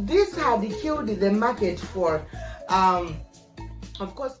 this had killed the market for, of course.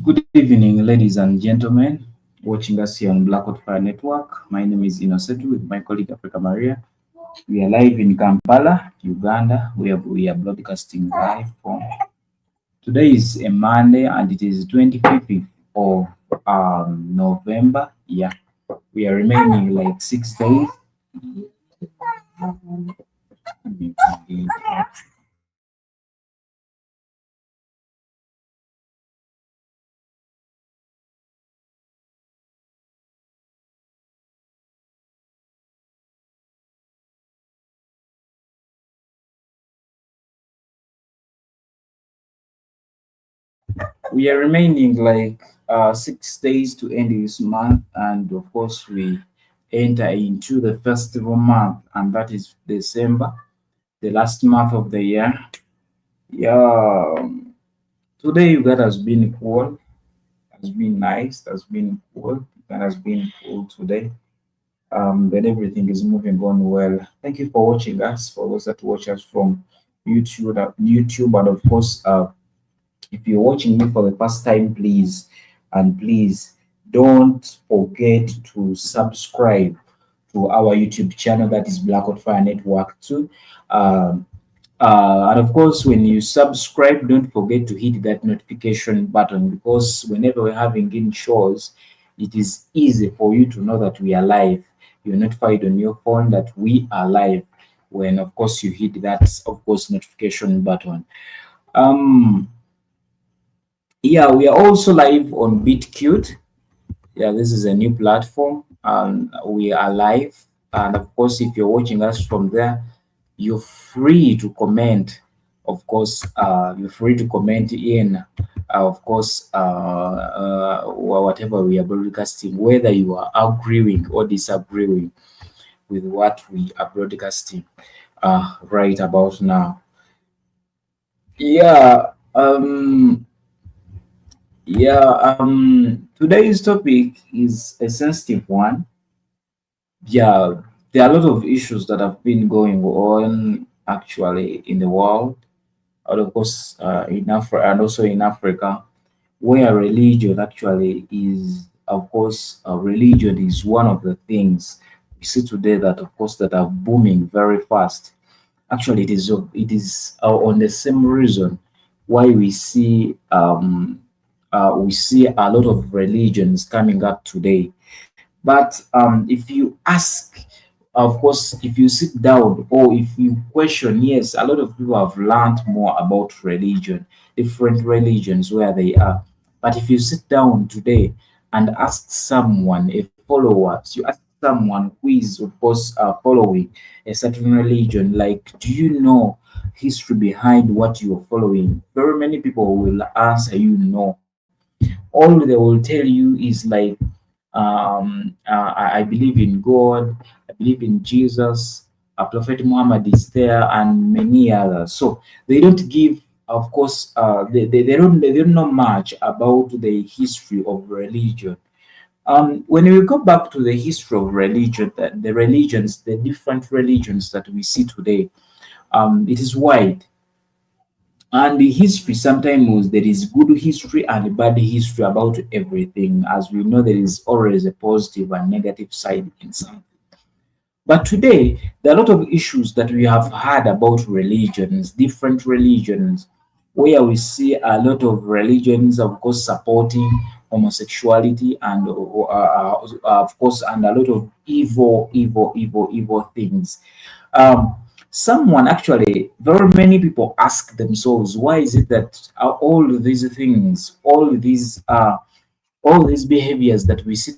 Good evening, ladies and gentlemen, watching us here on Blackout Fire Network. My name is INNOSSETU with my colleague Africa Maria. We are live in Kampala, Uganda, where we are broadcasting live from. Today is a Monday and it is 25th of November. Yeah, we are remaining like 6 days. We are remaining like 6 days to end this month, and of course we enter into the festival month, and that is December, the last month of the year. Yeah, today Uganda has been cool, has been nice, has been cool, and has been cool today. But everything is moving on well. Thank you for watching us. For those that watch us from YouTube, and of course, if you're watching me for the first time, please don't forget to subscribe to our YouTube channel, that is Blackout Fire Network too. And of course, when you subscribe, don't forget to hit that notification button, because whenever we're having in shows, it is easy for you to know that we are live. You're notified on your phone that we are live when, of course, you hit that, of course, notification button. Yeah, we are also live on BitCute. Yeah, this is a new platform, and we are live. And of course, if you're watching us from there, you're free to comment. Of course, you're free to comment in, of course, whatever we are broadcasting, whether you are agreeing or disagreeing with what we are broadcasting right about now. Yeah. Today's topic is a sensitive one. Yeah, there are a lot of issues that have been going on actually in the world, and of course in Africa, and also in Africa, where religion actually is, of course, religion is one of the things we see today that, of course, that are booming very fast. Actually, it is on the same reason why we see a lot of religions coming up today. But if you ask, of course, if you sit down or if you question, yes, a lot of people have learned more about religion, different religions where they are. But if you sit down today and ask someone, a follower, you ask someone who is, of course, following a certain religion, like, do you know history behind what you're following? Very many people will answer you no. All they will tell you is like, I believe in God, I believe in Jesus, Prophet Muhammad is there, and many others. So they don't give, of course, they don't know much about the history of religion. When we go back to the history of religion, the religions, the different religions that we see today, it is wide. And the history sometimes there is good history and bad history about everything. As we know, there is always a positive and negative side in something. But today, there are a lot of issues that we have heard about religions, different religions, where we see a lot of religions, of course, supporting homosexuality and, of course, and a lot of evil things. Um, Someone actually, very many people ask themselves, why is it that all these things, all these behaviors that we see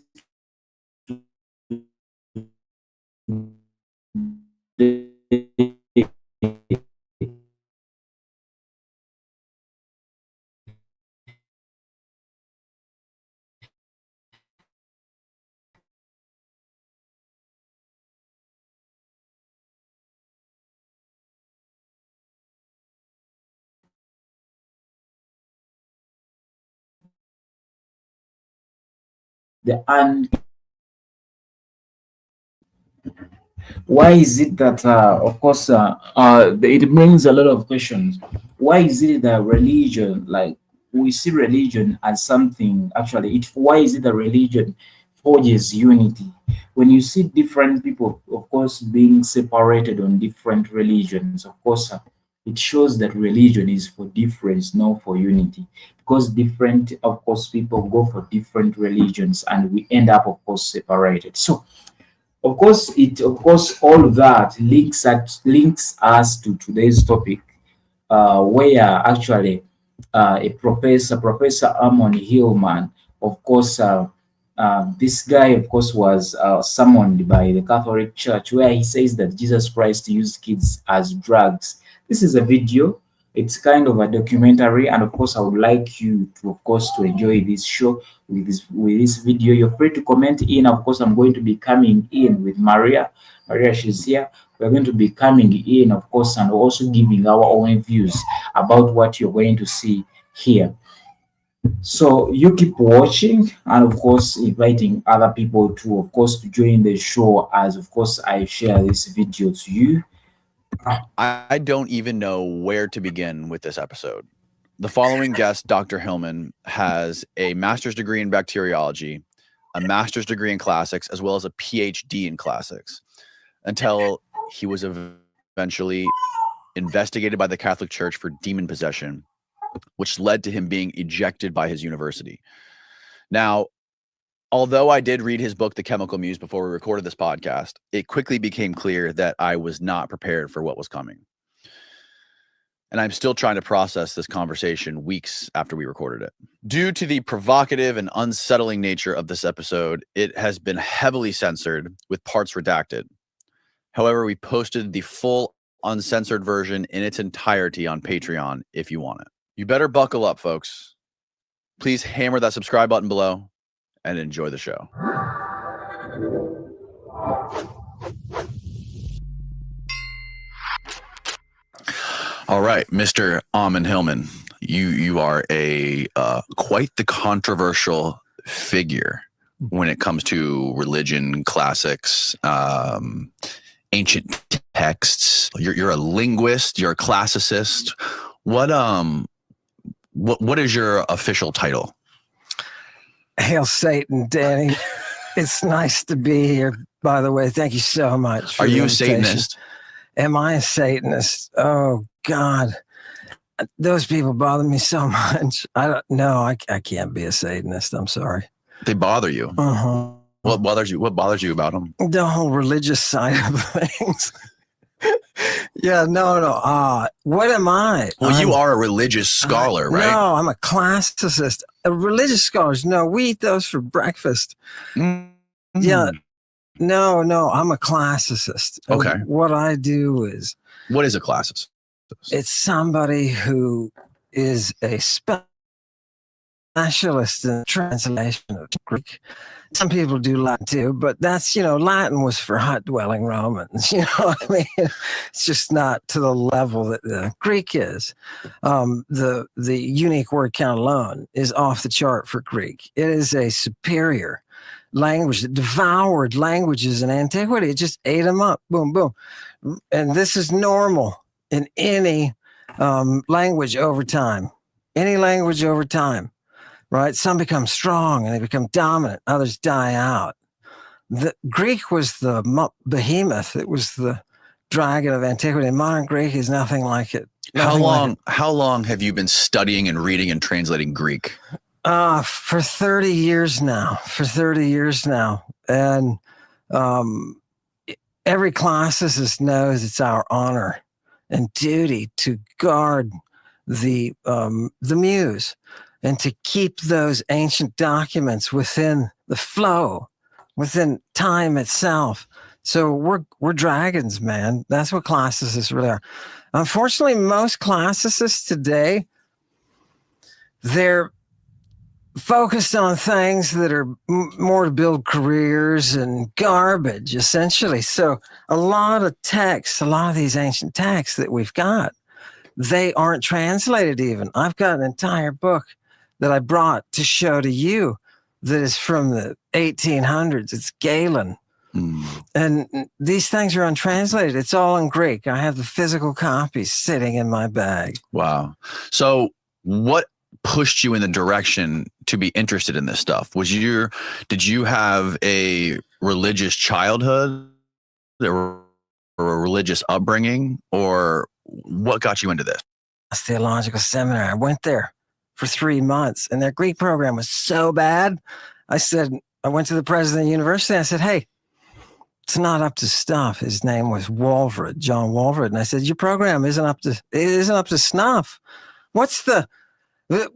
the why is it that, of course, it brings a lot of questions. Why is it that religion, like, we see religion as something, actually, why is it that religion forges unity? When you see different people, of course, being separated on different religions, of course, it shows that religion is for difference, not for unity. Because different, of course, people go for different religions and we end up, of course, separated. So, of course, all of that links us to today's topic, where actually Professor Ammon Hillman, of course, this guy, of course, was summoned by the Catholic Church, where he says that Jesus Christ used kids as drugs. This is a video. It's kind of a documentary, and of course, I would like you to, of course, to enjoy this show with this video. You're free to comment in. Of course, I'm going to be coming in with Maria. Maria, she's here. We're going to be coming in, of course, and also giving our own views about what you're going to see here. So you keep watching, and of course inviting other people to, of course, to join the show, as of course I share this video to you. I don't even know where to begin with this episode. The following guest, Dr. Hillman, has a master's degree in bacteriology, a master's degree in classics, as well as a PhD in classics, until he was eventually investigated by the Catholic Church for demon possession, which led to him being ejected by his university. Now, although I did read his book, The Chemical Muse, before we recorded this podcast, it quickly became clear that I was not prepared for what was coming. And I'm still trying to process this conversation weeks after we recorded it. Due to the provocative and unsettling nature of this episode, it has been heavily censored with parts redacted. However, we posted the full uncensored version in its entirety on Patreon if you want it. You better buckle up, folks. Please hammer that subscribe button below and enjoy the show. All right, Mr. Ammon Hillman, you are a quite the controversial figure when it comes to religion, classics, ancient texts. You're a linguist. You're a classicist. What is your official title? Hail Satan, Danny. It's nice to be here, by the way. Thank you so much. Are you a Satanist? Am I a Satanist? Oh, God. Those people bother me so much. I don't know. I can't be a Satanist. I'm sorry. They bother you? Uh-huh. What bothers you about them? The whole religious side of things. Yeah, no. What am I? Well, you are a religious scholar, right? No, I'm a classicist. Religious scholars, no, we eat those for breakfast. Mm-hmm. Yeah, No, I'm a classicist. And Okay. what I do is, What is a classicist? it's somebody who is a specialist in translation of Greek. Some people do Latin too, but that's, Latin was for hut-dwelling Romans. You know what I mean? It's just not to the level that the Greek is. The unique word count alone is off the chart for Greek. It is a superior language that devoured languages in antiquity. It just ate them up. Boom, boom. And this is normal in any language over time. Any language over time. Right? Some become strong and they become dominant. Others die out. The Greek was the behemoth. It was the dragon of antiquity. And modern Greek is nothing like it. How long have you been studying and reading and translating Greek? For 30 years now. And every classicist knows it's our honor and duty to guard the muse, and to keep those ancient documents within the flow, within time itself. So we're dragons, man. That's what classicists really are. Unfortunately, most classicists today, they're focused on things that are more to build careers and garbage, essentially. So a lot of texts, a lot of these ancient texts that we've got, they aren't translated even. I've got an entire book that I brought to show to you that is from the 1800s. It's Galen. And these things are untranslated. It's all in Greek. I have the physical copies sitting in my bag. Wow. So what pushed you in the direction to be interested in this stuff? Did you have a religious childhood or a religious upbringing, or what got you into this? A theological seminary. I went there for 3 months, and their Greek program was so bad. I went to the president of the university. I said, hey, it's not up to stuff. His name was Walford, John Walford. And I said, your program isn't up to snuff.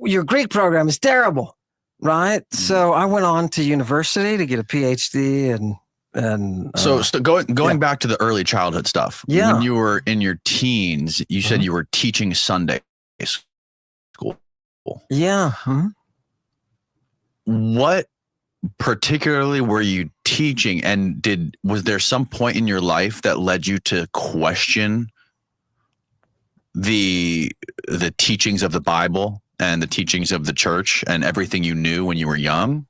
Your Greek program is terrible, right? So I went on to university to get a PhD so going back to the early childhood stuff. Yeah. When you were in your teens, you said you were teaching Sunday school. Yeah. What particularly were you teaching, and was there some point in your life that led you to question the teachings of the Bible and the teachings of the church and everything you knew when you were young?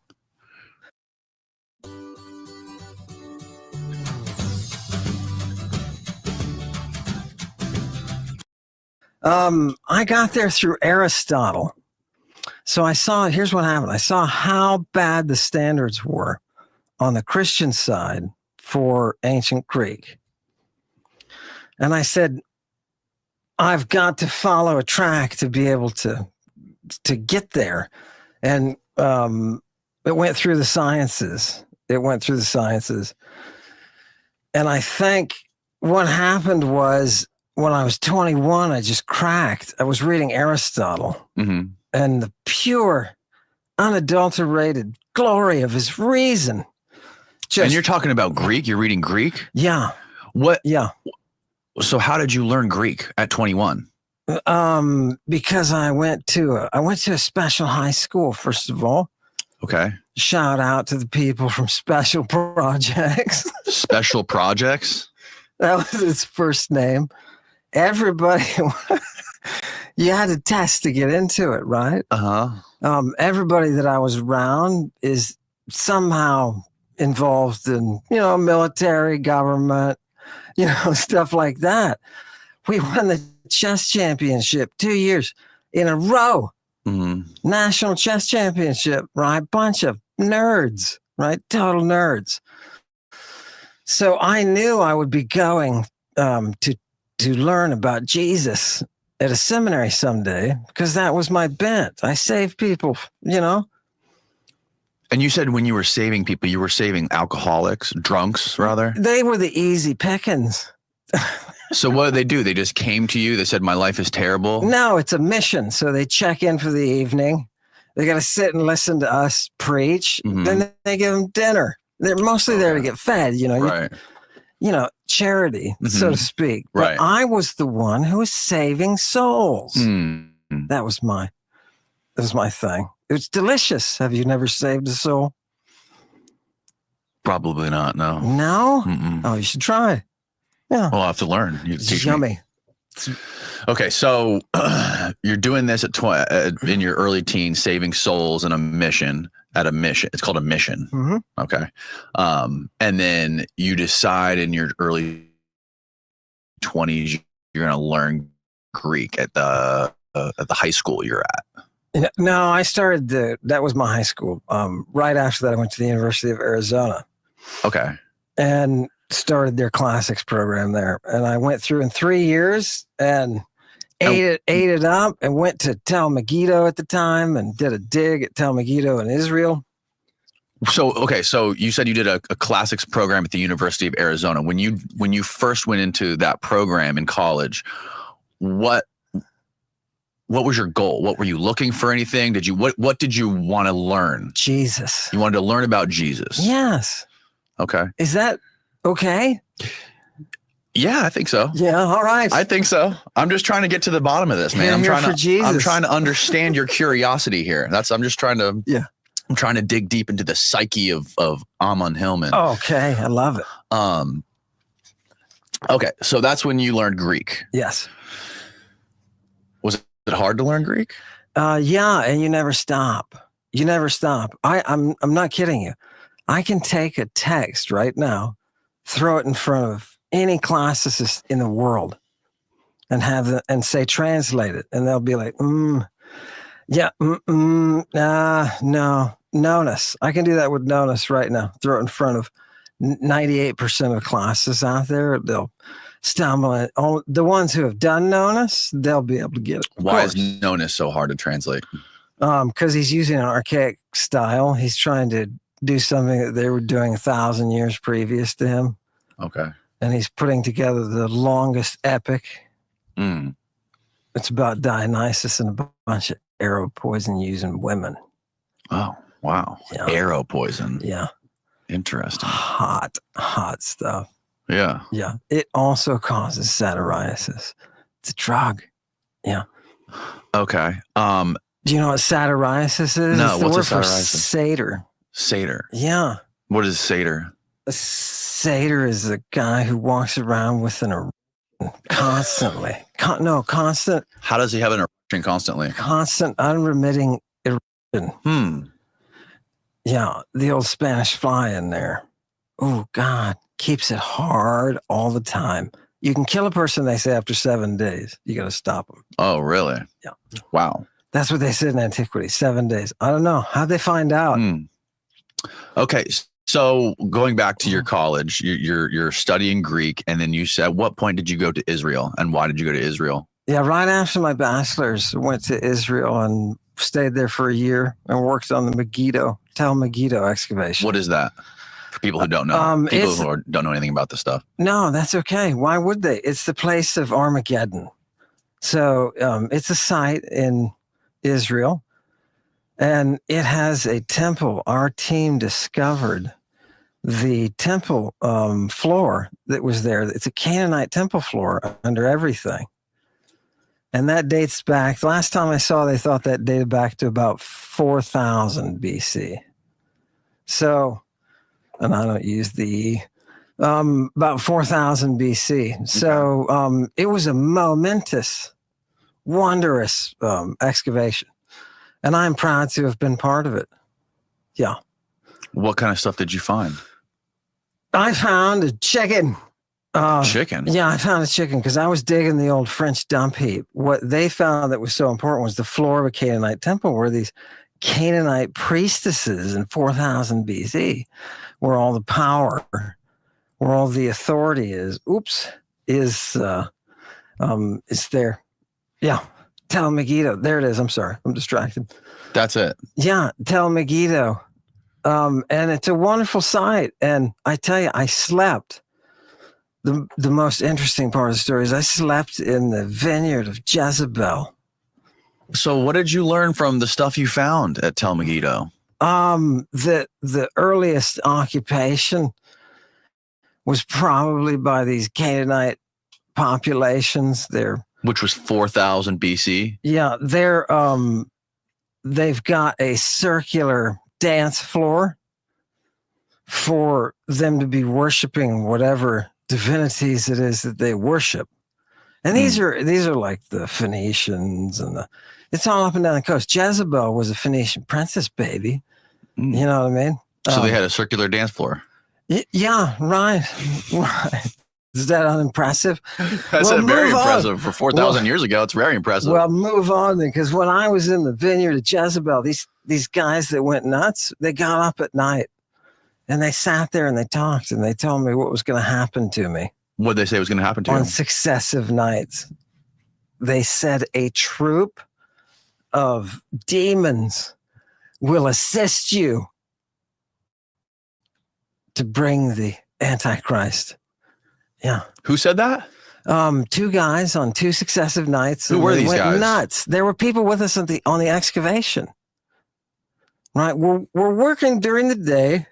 I got there through Aristotle. So here's what happened. I saw how bad the standards were on the Christian side for ancient Greek. And I said, I've got to follow a track to be able to get there. And it went through the sciences. And I think what happened was, when I was 21, I just cracked. I was reading Aristotle, and the pure, unadulterated glory of his reason. And you're talking about Greek? You're reading Greek? Yeah. What? Yeah. So how did you learn Greek at 21? Because I went to a special high school, first of all. Okay. Shout out to the people from Special Projects. Special Projects? That was its first name. Everybody, you had to test to get into it, right? Everybody that I was around is somehow involved in, military, government, stuff like that. We won the chess championship 2 years in a row. National chess championship, right? Bunch of nerds, right? Total nerds. So I knew I would be going to learn about Jesus at a seminary someday, because that was my bent. I saved people, And you said when you were saving people, you were saving alcoholics, drunks, rather? They were the easy pickings. So what did they do? They just came to you. They said, my life is terrible. No, it's a mission. So they check in for the evening. They got to sit and listen to us preach. Then they give them dinner. They're mostly there to get fed, Right. Charity, so to speak. But Right. I was the one who was saving souls. Hmm. That was my thing. It's delicious. Have you never saved a soul? Probably not. No. No? Mm-mm. Oh, you should try. Yeah. Well, I'll have to learn. You It's teach me. yummy. Okay, so you're doing this in your early teens, saving souls in a mission. It's called a mission. Mm-hmm. Okay, and then you decide in your early 20s you're going to learn Greek at the high school you're at. No, I started that was my high school. Right after that, I went to the University of Arizona. Okay, and started their classics program there. And I went through in 3 years and ate it up and went to Tel Megiddo at the time and did a dig at Tel Megiddo in Israel. So you said you did a classics program at the University of Arizona. When you first went into that program in college, what was your goal? What were you looking for? Anything? What did you want to learn? Jesus. You wanted to learn about Jesus. Yes. Okay. Is that okay? Yeah, I think so. Yeah. All right. I think so. I'm just trying to get to the bottom of this, man. I'm trying to understand your curiosity here. I'm just trying to. Yeah. I'm trying to dig deep into the psyche of Ammon Hillman. Okay, I love it. Okay, so that's when you learned Greek. Yes. Was it hard to learn Greek? Yeah, and you never stop. You never stop. I'm not kidding you. I can take a text right now, throw it in front of any classicist in the world, and say translate it, and they'll be like, yeah, no, nonus. I can do that with nonus right now. Throw it in front of 98% of classes out there. They'll stumble. The ones who have done nonus, they'll be able to get it. Why is nonus so hard to translate? Because he's using an archaic style. He's trying to do something that they were doing 1,000 years previous to him. Okay. And he's putting together the longest epic. It's about Dionysus and a bunch of arrow poison using women. Oh, wow. Yeah. Arrow poison. Yeah. Interesting. Hot stuff. Yeah. Yeah. It also causes satyriasis. It's a drug. Yeah. Okay. Do you know what satyriasis is? No, it's the what's a word for satyriasis? satyr. Satyr. Yeah. What is satyr? A satyr is a guy who walks around with an erection constantly. Constant. How does he have an erection constantly? Constant, unremitting erection. Yeah, the old Spanish fly in there. Oh, God. Keeps it hard all the time. You can kill a person, they say, after 7 days. You got to stop them. Oh, really? Yeah. Wow. That's what they said in antiquity, 7 days. I don't know. How'd they find out? Okay. So going back to your college, you're studying Greek, and then you said, at what point did you go to Israel, and why did you go to Israel? Yeah, right after my bachelor's, went to Israel and stayed there for a year and worked on the Tel Megiddo excavation. What is that? For people who don't know, don't know anything about this stuff. No, that's okay. Why would they? It's the place of Armageddon. So it's a site in Israel, and it has a temple. Our team discovered the temple floor that was there. It's a Canaanite temple floor under everything. And that dates back, the last time I saw, they thought that dated back to about 4,000 BC. So, and I don't use the about 4,000 BC. So it was a momentous, wondrous excavation. And I'm proud to have been part of it. Yeah. What kind of stuff did you find? I found a chicken. Chicken? Yeah, I found a chicken because I was digging the old French dump heap. What they found that was so important was the floor of a Canaanite temple where these Canaanite priestesses in 4000 BC, where all the power, where all the authority is there. Yeah. Tel Megiddo. There it is. I'm sorry. I'm distracted. That's it. Yeah. Tel Megiddo. And it's a wonderful site. And I tell you, I slept. The most interesting part of the story is I slept in the vineyard of Jezebel. So what did you learn from the stuff you found at Tel Megiddo? The earliest occupation was probably by these Canaanite populations. Which was 4,000 BC. Yeah, they've got a circular dance floor for them to be worshiping whatever divinities it is that they worship. And these are like the Phoenicians it's all up and down the coast. Jezebel was a Phoenician princess, baby. You know what I mean? So they had a circular dance floor. Yeah, right. Is that unimpressive? That's very impressive. For 4,000 years ago, it's very impressive. Well, move on then, because when I was in the vineyard of Jezebel, these guys that went nuts, they got up at night and they sat there and they talked and they told me what was going to happen to me. What did they say was going to happen to you? On successive nights. They said a troop of demons will assist you to bring the Antichrist. Yeah. Who said that? 2 guys on 2 successive nights. Who were these guys? Nuts. There were people with us on the excavation. Right. We're working during the day,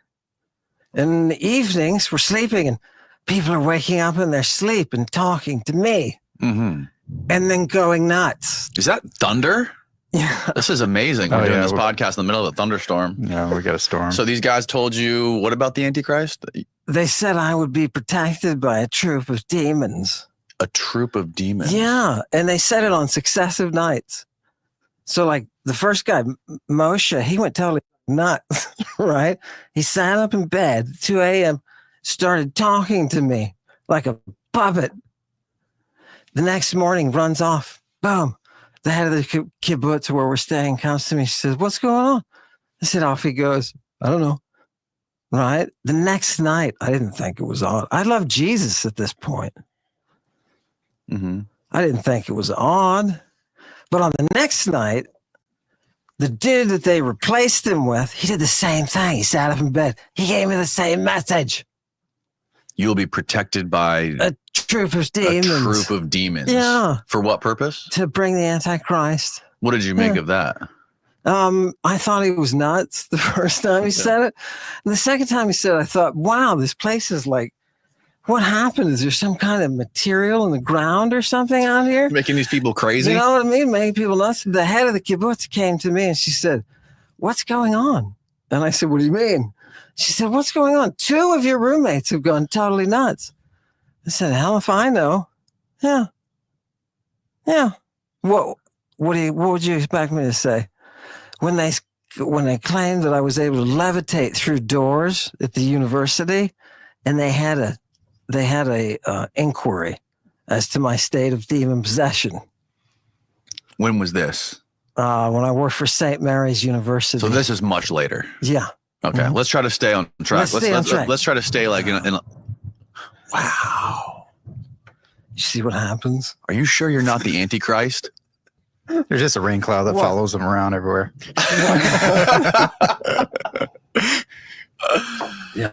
and in the evenings we're sleeping, and people are waking up in their sleep and talking to me, and then going nuts. Is that thunder? Yeah. This is amazing. We're doing this podcast in the middle of a thunderstorm. Yeah, we got a storm. So these guys told you what about the Antichrist? They said I would be protected by a troop of demons. A troop of demons? Yeah. And they said it on successive nights. So like the first guy, Moshe, he went totally nuts, right? He sat up in bed at 2 a.m., started talking to me like a puppet. The next morning runs off. Boom. The head of the kibbutz where we're staying comes to me. She says, "What's going on?" I said, off he goes. I don't know. Right? The next night, I didn't think it was odd. I love Jesus at this point. I didn't think it was odd. But on the next night, the dude that they replaced him with, he did the same thing. He sat up in bed. He gave me the same message. You'll be protected by a troop of demons. A troop of demons. Yeah. For what purpose? To bring the Antichrist. What did you make of that? I thought he was nuts the first time he said it. And the second time he said it, I thought, wow, this place is like, what happened? Is there some kind of material in the ground or something out here? Making these people crazy? You know what I mean? Making people nuts. The head of the kibbutz came to me and she said, "What's going on?" And I said, "What do you mean?" She said, "What's going on? 2 of your roommates have gone totally nuts." I said, "Hell if I know." Yeah. What would you expect me to say? When they claimed that I was able to levitate through doors at the university, and they had a inquiry as to my state of demon possession. When was this? When I worked for St. Mary's University. So this is much later. Yeah. Okay, let's try to stay on track. Let's try to stay like in a wow. You see what happens? Are you sure you're not the Antichrist? There's just a rain cloud that follows him around everywhere. Yeah.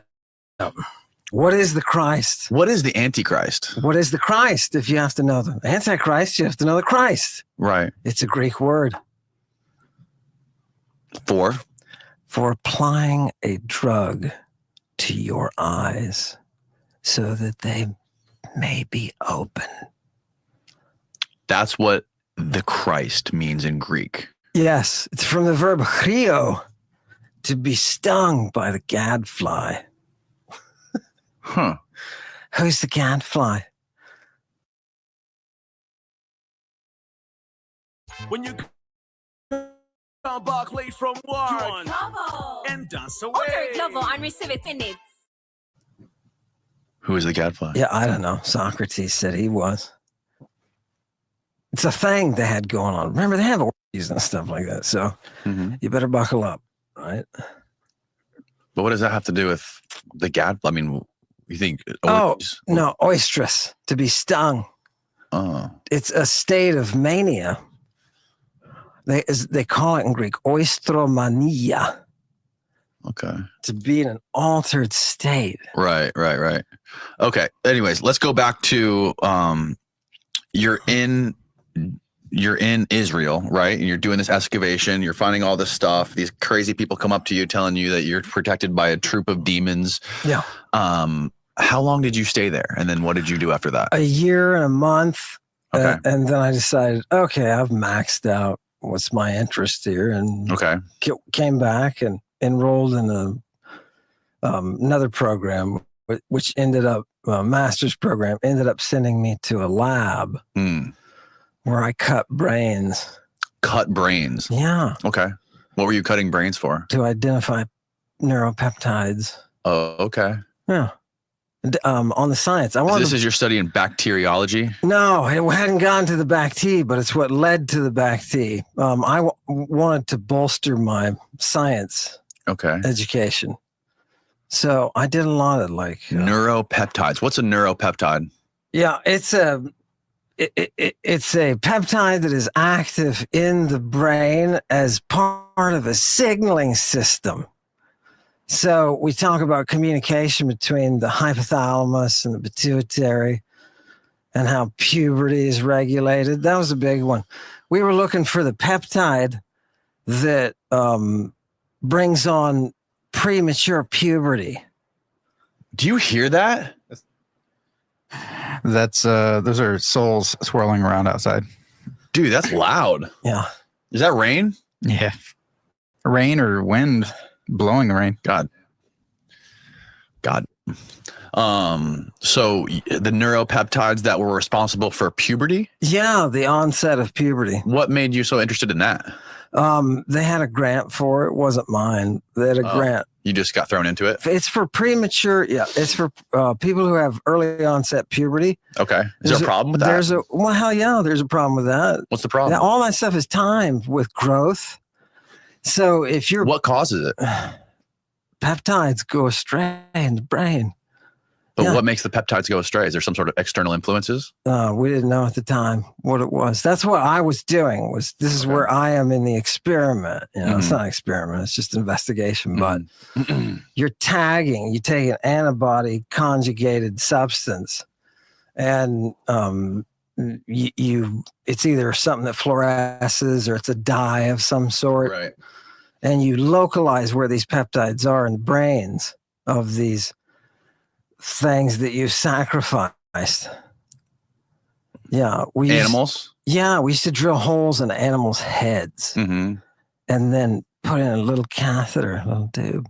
What is the Christ? What is the Antichrist? What is the Christ? If you have to know the Antichrist, you have to know the Christ. Right. It's a Greek word. For applying a drug to your eyes so that they may be open. That's what the Christ means in Greek. Yes. It's from the verb chrio, to be stung by the gadfly. Huh. Who's the gadfly? When you come back late from work and dance away. Order Glovo and receive it in it. Who is the gadfly? Yeah, I don't know. Socrates said he was. It's a thing they had going on. Remember, they have orgies and stuff like that. So you better buckle up, right? But what does that have to do with the gadfly? I mean, you think? No, oestrus, to be stung. Oh. It's a state of mania. They call it in Greek, oestromania. Okay. To be in an altered state. Right. Okay. Anyways, let's go back to you're in you're in Israel, right? And you're doing this excavation. You're finding all this stuff. These crazy people come up to you telling you that you're protected by a troop of demons. Yeah. How long did you stay there? And then what did you do after that? A year and a month. Okay. And then I decided, okay, I've maxed out what's my interest here. And came back and enrolled in another program, which ended up, a master's program, ended up sending me to a lab where I cut brains. Cut brains? Yeah. Okay. What were you cutting brains for? To identify neuropeptides. Oh, okay. Yeah. On the science. This is your study in bacteriology? No, it hadn't gone to the Bac-T, but it's what led to the Bac-T. I wanted to bolster my science education. So I did a lot of neuropeptides. What's a neuropeptide? Yeah, it's a peptide that is active in the brain as part of a signaling system. So we talk about communication between the hypothalamus and the pituitary and how puberty is regulated. That was a big one. We were looking for the peptide that brings on premature puberty. Do you hear that? That's those are souls swirling around outside. Dude, that's loud. Yeah. Is that rain? Yeah. Rain or wind blowing the rain. God. So the neuropeptides that were responsible for puberty? Yeah, the onset of puberty. What made you so interested in that? They had a grant for it. It wasn't mine. They had a grant. You just got thrown into it? It's for premature. Yeah, it's for people who have early onset puberty. Okay. Is there a problem with that? Well, hell yeah, there's a problem with that. What's the problem? Now, all that stuff is timed with growth. So if you're... What causes it? Peptides go astray in the brain. But what makes the peptides go astray? Is there some sort of external influences? We didn't know at the time what it was. That's what I was doing. This is where I am in the experiment. It's not an experiment. It's just investigation. But you're tagging. You take an antibody conjugated substance, and it's either something that fluoresces or it's a dye of some sort. Right. And you localize where these peptides are in the brains of these things that you sacrificed. Yeah. Animals? We used to drill holes in animals' heads and then put in a little catheter, a little tube.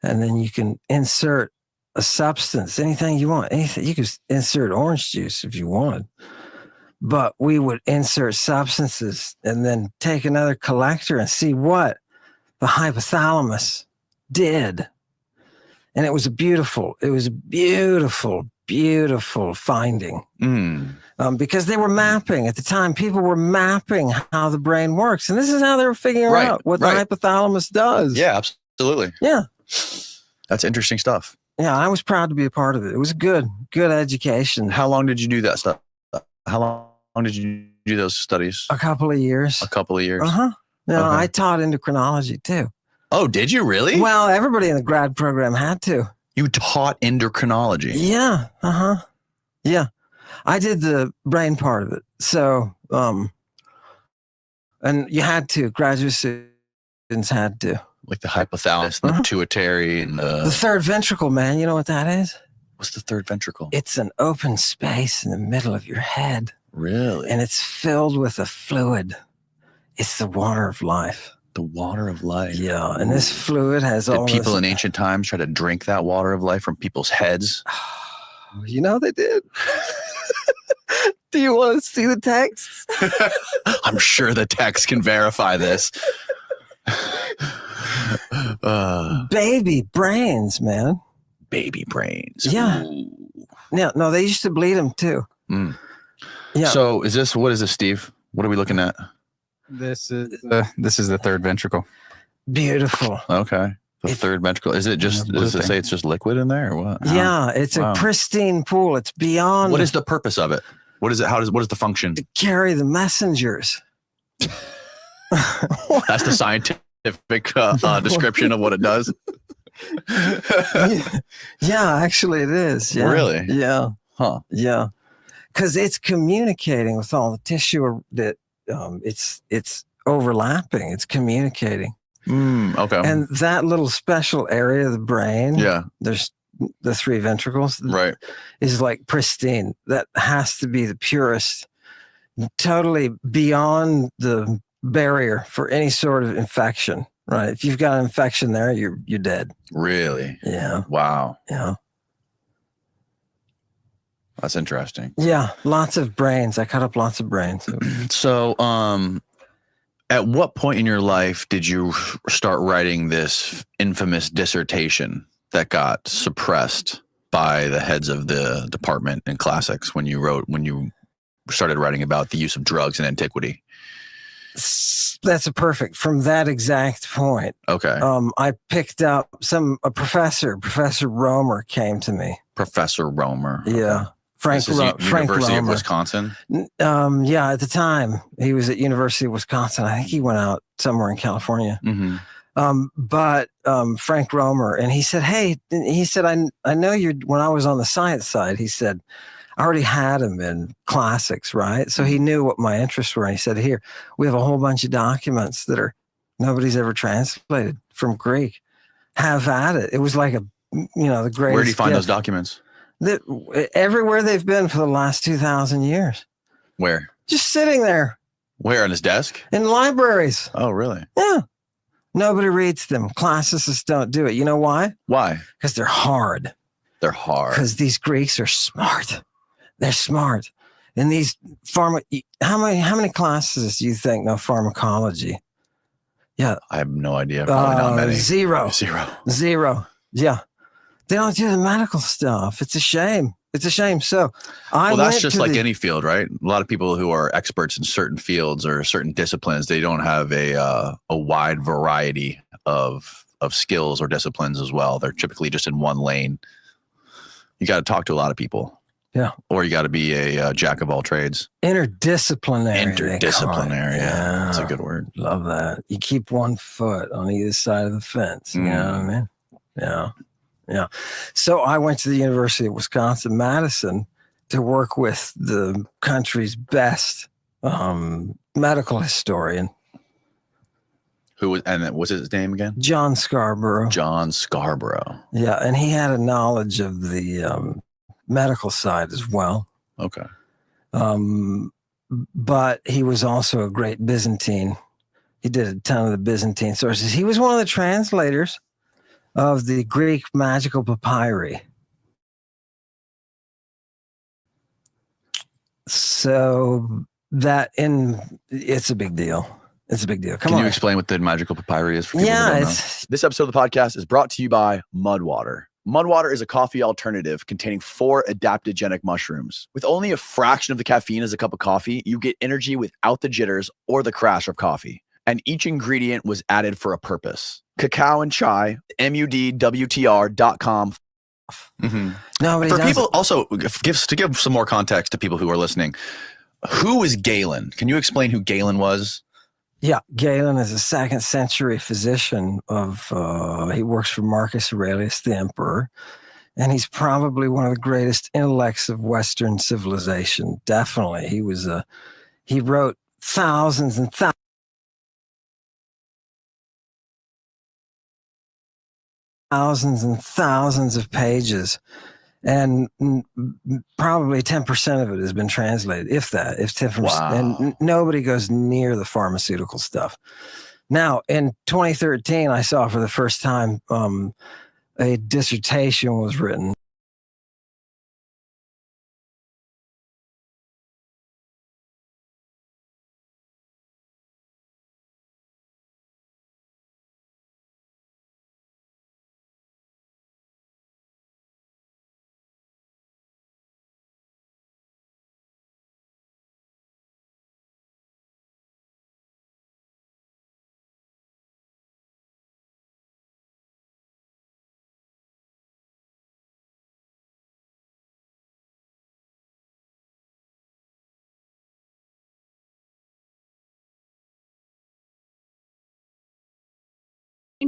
And then you can insert a substance, anything you want. Anything. You could insert orange juice if you wanted. But we would insert substances and then take another collector and see what the hypothalamus did. And it was a beautiful finding. Because they were mapping at the time. People were mapping how the brain works. And this is how they were figuring out what the hypothalamus does. Yeah, absolutely. Yeah. That's interesting stuff. Yeah, I was proud to be a part of it. It was good education. How long did you do that stuff? How long did you do those studies? A couple of years. Uh-huh. No, I taught endocrinology too. Oh, did you really? Well, everybody in the grad program had to. You taught endocrinology? Yeah. Yeah. I did the brain part of it. So, and you had to, graduate students had to. Like the hypothalamus, the pituitary, and the third ventricle, man. You know what that is? What's the third ventricle? It's an open space in the middle of your head. Really? And it's filled with a fluid. It's the water of life. The water of life. Yeah, and this fluid has all. Did people in ancient times try to drink that water of life from people's heads? You know they did. Do you want to see the text? I'm sure the text can verify this. Baby brains, man. Baby brains. Yeah. Yeah. No, they used to bleed them too. Yeah. So what is this, Steve? What are we looking at? This is the third ventricle. Beautiful. Okay. The third ventricle. Is it just, does it say it's just liquid in there or what? Yeah. It's a pristine pool. It's beyond. What is the purpose of it? What is it? What is the function? To carry the messengers. That's the scientific description of what it does. Yeah, actually it is. Yeah. Really? Yeah. Huh. Yeah. because it's communicating with all the tissue that it's overlapping. It's communicating. Okay. And that little special area of the brain, Yeah. there's the 3 ventricles, Right. is like pristine. That has to be the purest, totally beyond the barrier for any sort of infection. Right? If you've got an infection there, you're dead. Really? Yeah. Wow. Yeah. That's interesting. Yeah. Lots of brains. I cut up lots of brains. So, at what point in your life did you start writing this infamous dissertation that got suppressed by the heads of the department in classics when you started writing about the use of drugs in antiquity? That's from that exact point. Okay. I picked up Professor Romer came to me. Professor Romer. Yeah. Frank University Romer. of Wisconsin. Yeah, at the time he was at University of Wisconsin. I think he went out somewhere in California. But Frank Romer, and he said, "Hey," he said, "I know you." When I was on the science side, he said, "I already had him in classics, right?" So he knew what my interests were. And he said, "Here, we have a whole bunch of documents that nobody's ever translated from Greek. Have at it." It was like the greatest. Where do you find gift. those documents? Everywhere they've been for the last 2,000 years. Where? Just sitting there. Where, on his desk? In libraries. Oh, really? Yeah. Nobody reads them. Classicists don't do it. You know why? Why? Because they're hard. They're hard. Because these Greeks are smart. They're smart. And these how many classicists do you think know pharmacology? Yeah. I have no idea. Probably not many. Zero. Yeah. They don't do the medical stuff. It's a shame. So that's just like any field, right? A lot of people who are experts in certain fields or certain disciplines, they don't have a wide variety of skills or disciplines as well. They're typically just in one lane. You got to talk to a lot of people. Yeah. Or you got to be a jack of all trades. Interdisciplinary. Yeah. That's a good word. Love that. You keep one foot on either side of the fence. You know what I mean? Yeah. Yeah. So I went to the University of Wisconsin Madison to work with the country's best medical historian. What's his name again? John Scarborough. John Scarborough. Yeah. And he had a knowledge of the medical side as well. Okay. But he was also a great Byzantine. He did a ton of the Byzantine sources. He was one of the translators of the Greek magical papyri. So it's a big deal. It's a big deal. Can you explain what the magical papyri is for people who don't know? This episode of the podcast is brought to you by Mudwater. Mudwater is a coffee alternative containing 4 adaptogenic mushrooms. With only a fraction of the caffeine as a cup of coffee, you get energy without the jitters or the crash of coffee. And each ingredient was added for a purpose. Cacao and chai, mudwtr.com. Nobody For does people, it. also, to give some more context to people who are listening, who is Galen? Can you explain who Galen was? Yeah, Galen is a 2nd century physician he works for Marcus Aurelius, the emperor, and he's probably one of the greatest intellects of Western civilization. Definitely. He wrote thousands and thousands of pages, and probably 10% of it has been translated, if 10%. Wow. And nobody goes near the pharmaceutical stuff. Now, in 2013, I saw for the first time a dissertation was written.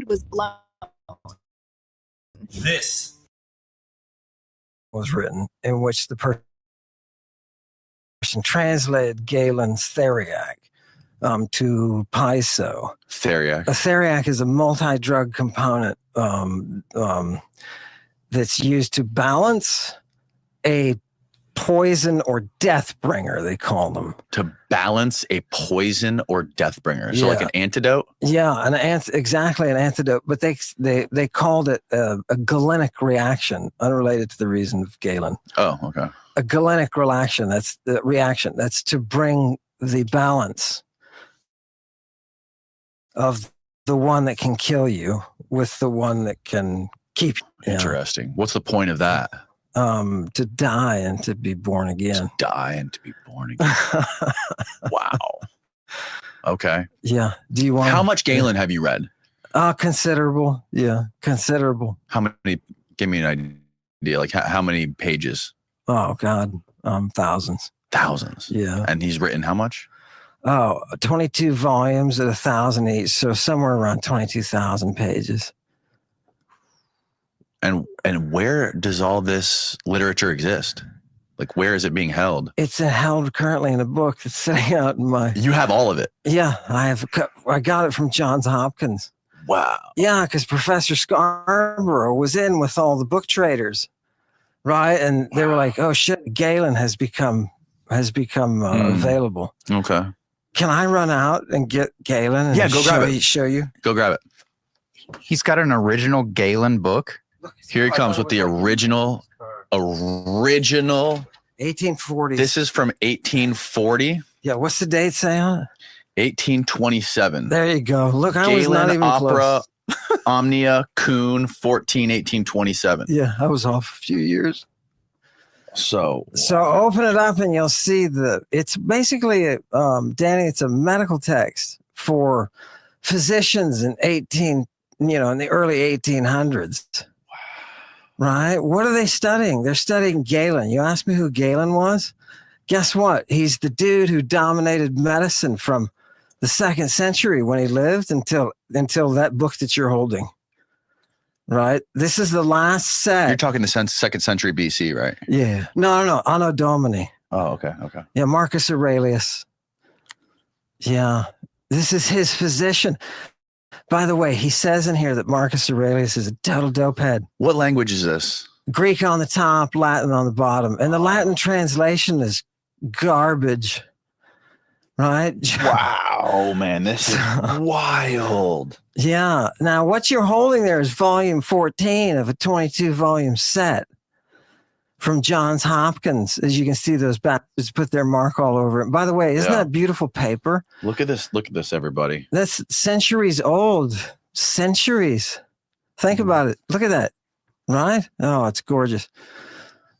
Was blown. This Was written in which the person translated Galen's theriac to Paiso. Theriac. A theriac is a multi-drug component that's used to balance a poison or death bringer, they call them. To balance a poison or death bringer. So like an antidote? Yeah, exactly an antidote. But they called it a galenic reaction, unrelated to the reason of Galen. Oh, okay. A galenic reaction, that's the reaction. That's to bring the balance of the one that can kill you with the one that can keep you. Interesting. What's the point of that? To die and to be born again. To die and to be born again. Wow. Okay. Yeah. Do you want? How much Galen have you read? Considerable. Yeah, considerable. How many? Give me an idea. Like how many pages? Oh God, thousands. Thousands. Yeah. And he's written how much? 22 volumes at 1,000 each, so somewhere around 22,000 pages. And where does all this literature exist? Like, where is it being held? It's held currently in a book that's sitting out in my. You have all of it. Yeah, I got it from Johns Hopkins. Wow. Yeah, because Professor Scarborough was in with all the book traders, right? And they were like, "Oh shit, Galen has become available." Okay. Can I run out and get Galen? And Yeah, go grab it. Show you. Go grab it. He's got an original Galen book. Here he comes with the original. 1840. This is from 1840. Yeah, what's the date say on it? 1827. There you go. Look, I was not Galen even Opera close. Omnia Kuhn 1827. Yeah, I was off a few years. So open it up and you'll see it's basically Danny, it's a medical text for physicians in in the early 1800s. Right? What are they studying? They're studying Galen. You asked me who Galen was? Guess what? He's the dude who dominated medicine from the 2nd century when he lived until that book that you're holding. Right? This is the last set. you're talking the 2nd century BC, right? Yeah. No. Anno Domini. Oh, okay. Okay. Yeah, Marcus Aurelius. Yeah. This is his physician. By the way, he says in here that Marcus Aurelius is a total dopehead. What language is this? Greek on the top, Latin on the bottom. And the Latin translation is garbage. Right? Wow, man, this is wild. Yeah. Now, what you're holding there is volume 14 of a 22-volume set from Johns Hopkins. As you can see, those bastards put their mark all over it. By the way, isn't that beautiful paper? Look at this. Look at this, everybody. That's centuries old. Centuries. Think about it. Look at that. Right? Oh, it's gorgeous.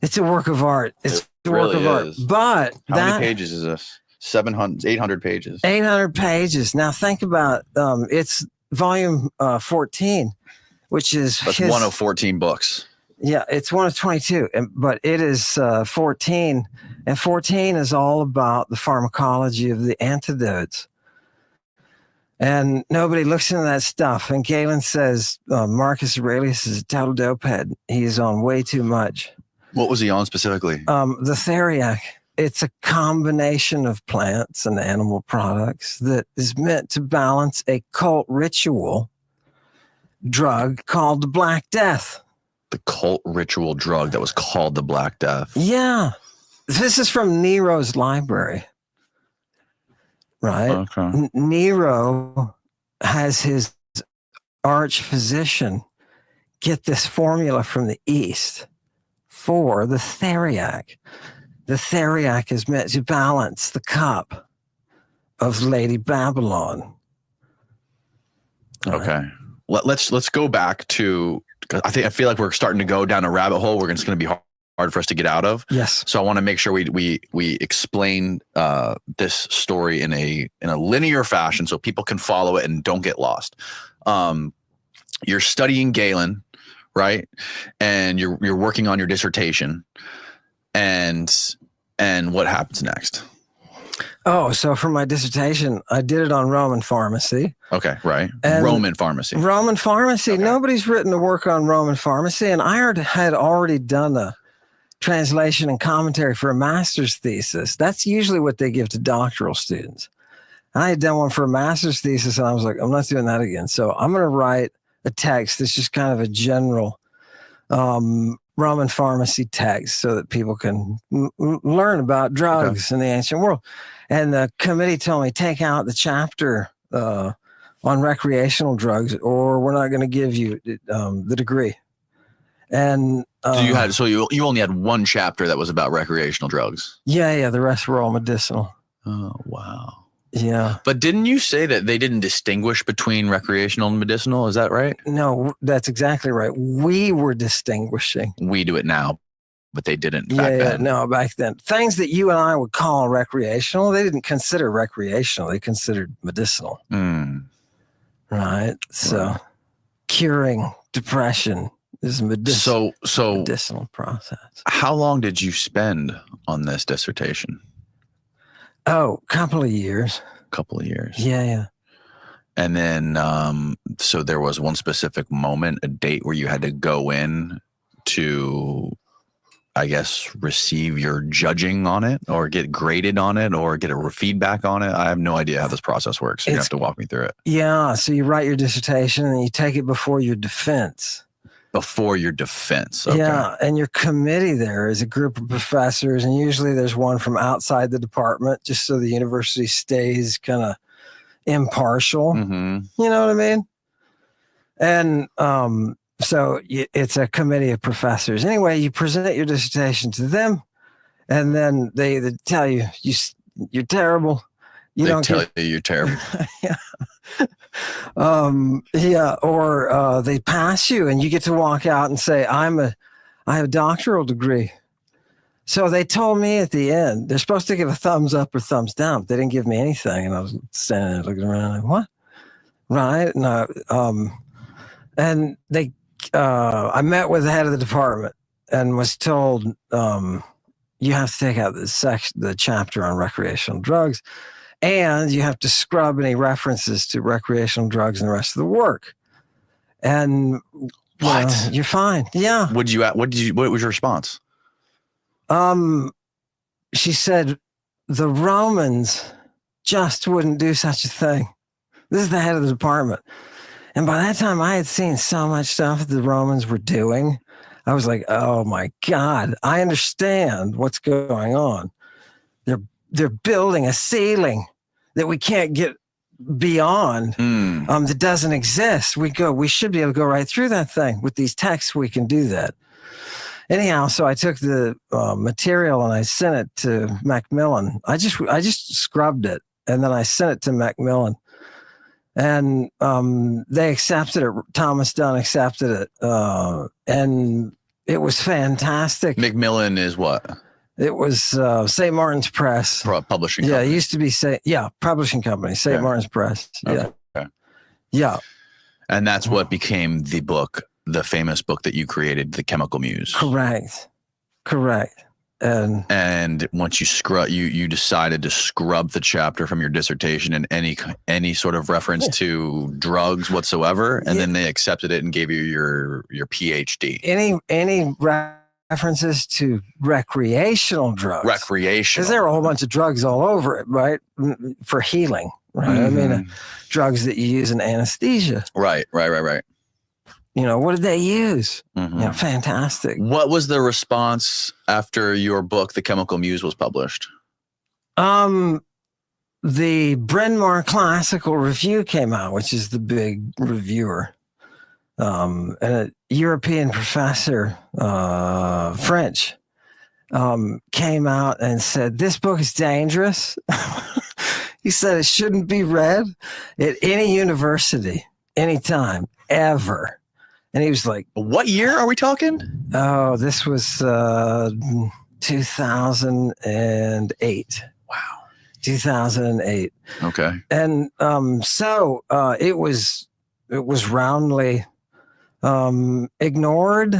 It's a work of art. It's a work of art. But how many pages is this? 800 pages. 800 pages. Now think about it's volume 14, which is That's one of 14 books. Yeah, it's one of 22, but it is 14, and 14 is all about the pharmacology of the antidotes. And nobody looks into that stuff. And Galen says Marcus Aurelius is a total dopehead. He's on way too much. What was he on specifically? The theriac. It's a combination of plants and animal products that is meant to balance a cult ritual drug called the Black Death. The cult ritual drug that was called the Black Death. Yeah. This is from Nero's library. Right? Okay. Nero has his arch physician get this formula from the East for the theriac. The theriac is meant to balance the cup of Lady Babylon. Okay. Let's go back to, because I feel like we're starting to go down a rabbit hole. It's going to be hard for us to get out of. Yes. So I want to make sure we explain this story in a linear fashion so people can follow it and don't get lost. You're studying Galen, right? And you're working on your dissertation, and what happens next? Oh, so for my dissertation, I did it on Roman pharmacy. Okay, right. And Roman pharmacy. Roman pharmacy. Okay. Nobody's written a work on Roman pharmacy, and I had already done translation and commentary for a master's thesis. That's usually what they give to doctoral students. I had done one for a master's thesis, and I was like, I'm not doing that again. So I'm going to write a text that's just kind of a general Roman pharmacy text so that people can learn about drugs in the ancient world. And the committee told me, take out the chapter on recreational drugs, or we're not going to give you the degree. And so you only had one chapter that was about recreational drugs. Yeah. The rest were all medicinal. Oh, wow. Yeah. But didn't you say that they didn't distinguish between recreational and medicinal? Is that right? No, that's exactly right. We were distinguishing. We do it now, but they didn't back then. No, back then. Things that you and I would call recreational, they didn't consider recreational. They considered medicinal. Right? So curing depression is medicinal process. How long did you spend on this dissertation? Oh, couple of years. Yeah. And then, so there was one specific moment, a date where you had to go in to, I guess, receive your judging on it or get graded on it or get a feedback on it. I have no idea how this process works. So you have to walk me through it. Yeah. So you write your dissertation and you take it before your defense. Before your defense. Okay. Yeah. And your committee there is a group of professors, and usually there's one from outside the department, just so the university stays kind of impartial. You know what I mean? And so it's a committee of professors. Anyway, you present your dissertation to them, and then they tell you, you're terrible. You're terrible. Or they pass you and you get to walk out and say, I have a doctoral degree. So they told me at the end, they're supposed to give a thumbs up or thumbs down, but they didn't give me anything. And I was standing there looking around like, what? Right. And I met with the head of the department and was told, you have to take out the chapter on recreational drugs. And you have to scrub any references to recreational drugs and the rest of the work. And you're fine. Yeah. What was your response? She said, the Romans just wouldn't do such a thing. This is the head of the department. And by that time I had seen so much stuff that the Romans were doing. I was like, oh my God, I understand what's going on. They're building a ceiling that we can't get beyond, that doesn't exist. We should be able to go right through that thing. With these texts, we can do that. Anyhow, so I took the material and I sent it to Macmillan. I just scrubbed it, and then I sent it to Macmillan. And they accepted it. Thomas Dunn accepted it. And it was fantastic. Macmillan is what? It was St. Martin's Press. Publishing company. Yeah, it used to be publishing company, St. Martin's Press. Yeah. Okay. Yeah. And that's what became the book, the famous book that you created, The Chemical Muse. Correct. And once you decided to scrub the chapter from your dissertation and any sort of reference to drugs whatsoever, and then they accepted it and gave you your PhD. Any references to recreational drugs. Recreational. Because there are a whole bunch of drugs all over it, right? For healing, right? I mean, drugs that you use in anesthesia. Right. What did they use? Fantastic. What was the response after your book, The Chemical Muse, was published? The Bryn Mawr Classical Review came out, which is the big reviewer. And a European professor, French, came out and said, this book is dangerous. He said it shouldn't be read at any university, anytime, ever. And he was like, what year are we talking? Oh, this was 2008. Wow. 2008. Okay. And so it was roundly ignored,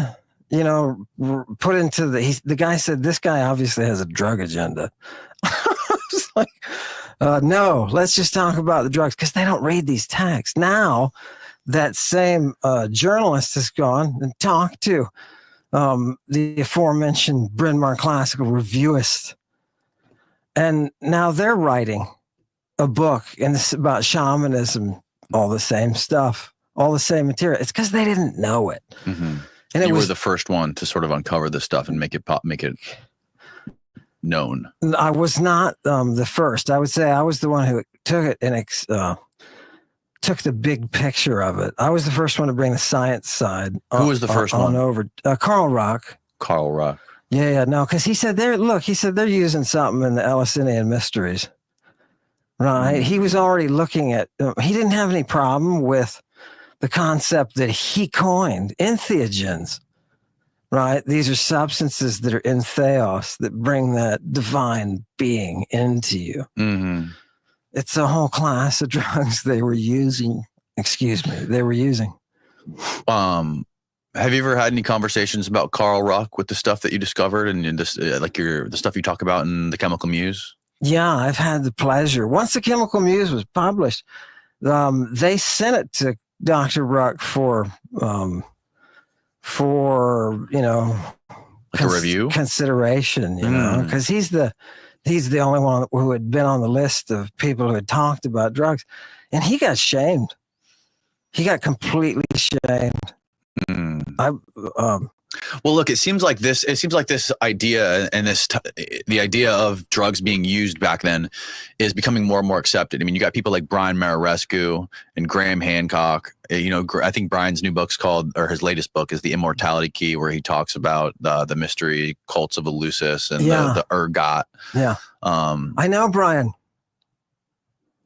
put into the guy said, this guy obviously has a drug agenda. Just like, no, let's just talk about the drugs, because they don't read these texts. Now that same journalist has gone and talked to the aforementioned Bryn Mawr Classical Reviewist. And now they're writing a book, and it's about shamanism, all the same stuff, all the same material. It's because they didn't know it. Mm-hmm. And you were the first one to sort of uncover this stuff and make it known. I was not the first. I would say I was the one who took it and took the big picture of it. I was the first one to bring the science side. Who was the first one? Over Carl Rock. Carl Rock. Yeah, no, because he said they're using something in the Eleusinian mysteries. Right. He was already looking at, he didn't have any problem with the concept that he coined, entheogens. Right. These are substances that are in theos that bring that divine being into you. Mm-hmm. It's a whole class of drugs they were using. They were using. Have you ever had any conversations about Carl Rock with the stuff that you discovered and this, the stuff you talk about in the Chemical Muse? Yeah, I've had the pleasure. Once the Chemical Muse was published, they sent it to Dr. Rock for review consideration, because he's the only one who had been on the list of people who had talked about drugs, and he got shamed. He got completely shamed. Well, look, it seems like this idea and the idea of drugs being used back then is becoming more and more accepted. I mean, you got people like Brian Mararescu and Graham Hancock. I think Brian's new book's his latest book is The Immortality Key, where he talks about the mystery cults of Eleusis and the ergot. Yeah. I know Brian.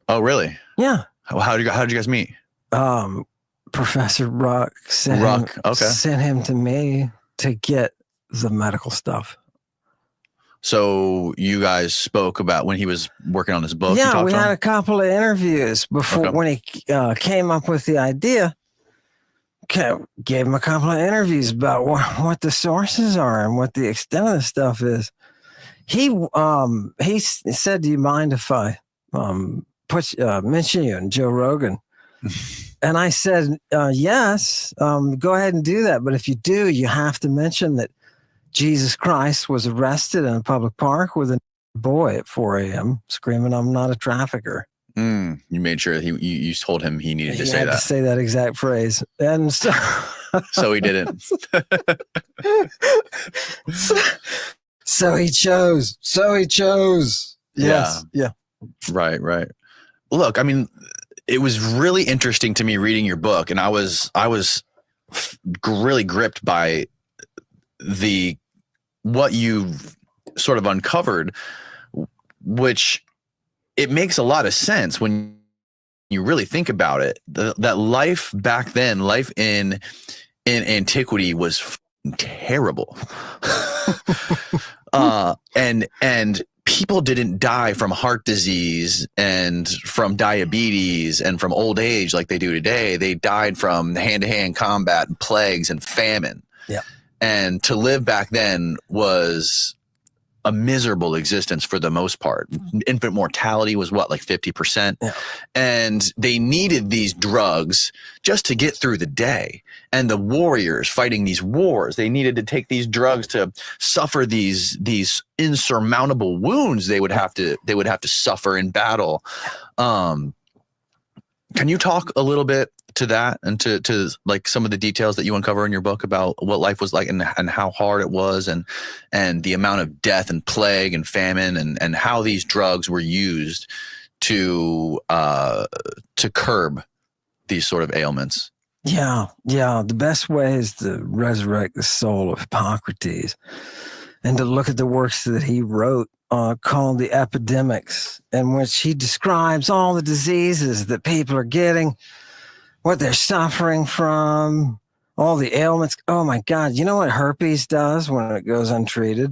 Oh, really? Yeah. How did you guys meet? Professor Rock sent him to me to get the medical stuff. So you guys spoke about when he was working on his book? Yeah, we had a couple of interviews before when he came up with the idea. Gave him a couple of interviews about what the sources are and what the extent of the stuff is. He said, "Do you mind if I mention you and Joe Rogan?" And I said, yes, go ahead and do that. But if you do, you have to mention that Jesus Christ was arrested in a public park with a boy at 4 a.m. screaming, "I'm not a trafficker." You made sure you told him he needed to say that. To say that exact phrase. And so, so he didn't. So he chose. Yes. Yeah. Right. Look, I mean, it was really interesting to me reading your book, and I was really gripped by what you've sort of uncovered, which it makes a lot of sense when you really think about it. That life back then, life in antiquity was terrible, and people didn't die from heart disease and from diabetes and from old age like they do today. They died from hand-to-hand combat and plagues and famine. Yeah. And to live back then was a miserable existence for the most part. Infant mortality was like 50%. Yeah. And they needed these drugs just to get through the day. And the warriors fighting these wars, they needed to take these drugs to suffer these insurmountable wounds they would have to suffer in battle. Can you talk a little bit to that and to like some of the details that you uncover in your book about what life was like and how hard it was and the amount of death and plague and famine and how these drugs were used to curb these sort of ailments? Yeah. The best way is to resurrect the soul of Hippocrates and to look at the works that he wrote called The Epidemics, in which he describes all the diseases that people are getting, what they're suffering from, all the ailments. Oh my God. You know what herpes does when it goes untreated?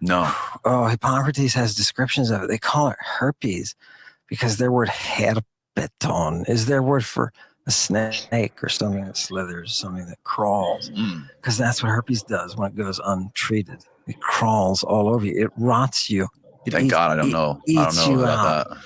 No. Oh, Hippocrates has descriptions of it. They call it herpes because their word herpeton is their word for a snake or something that slithers, something that crawls. Because that's what herpes does when it goes untreated. It crawls all over you. It rots you. Thank God I don't know. I don't know about that.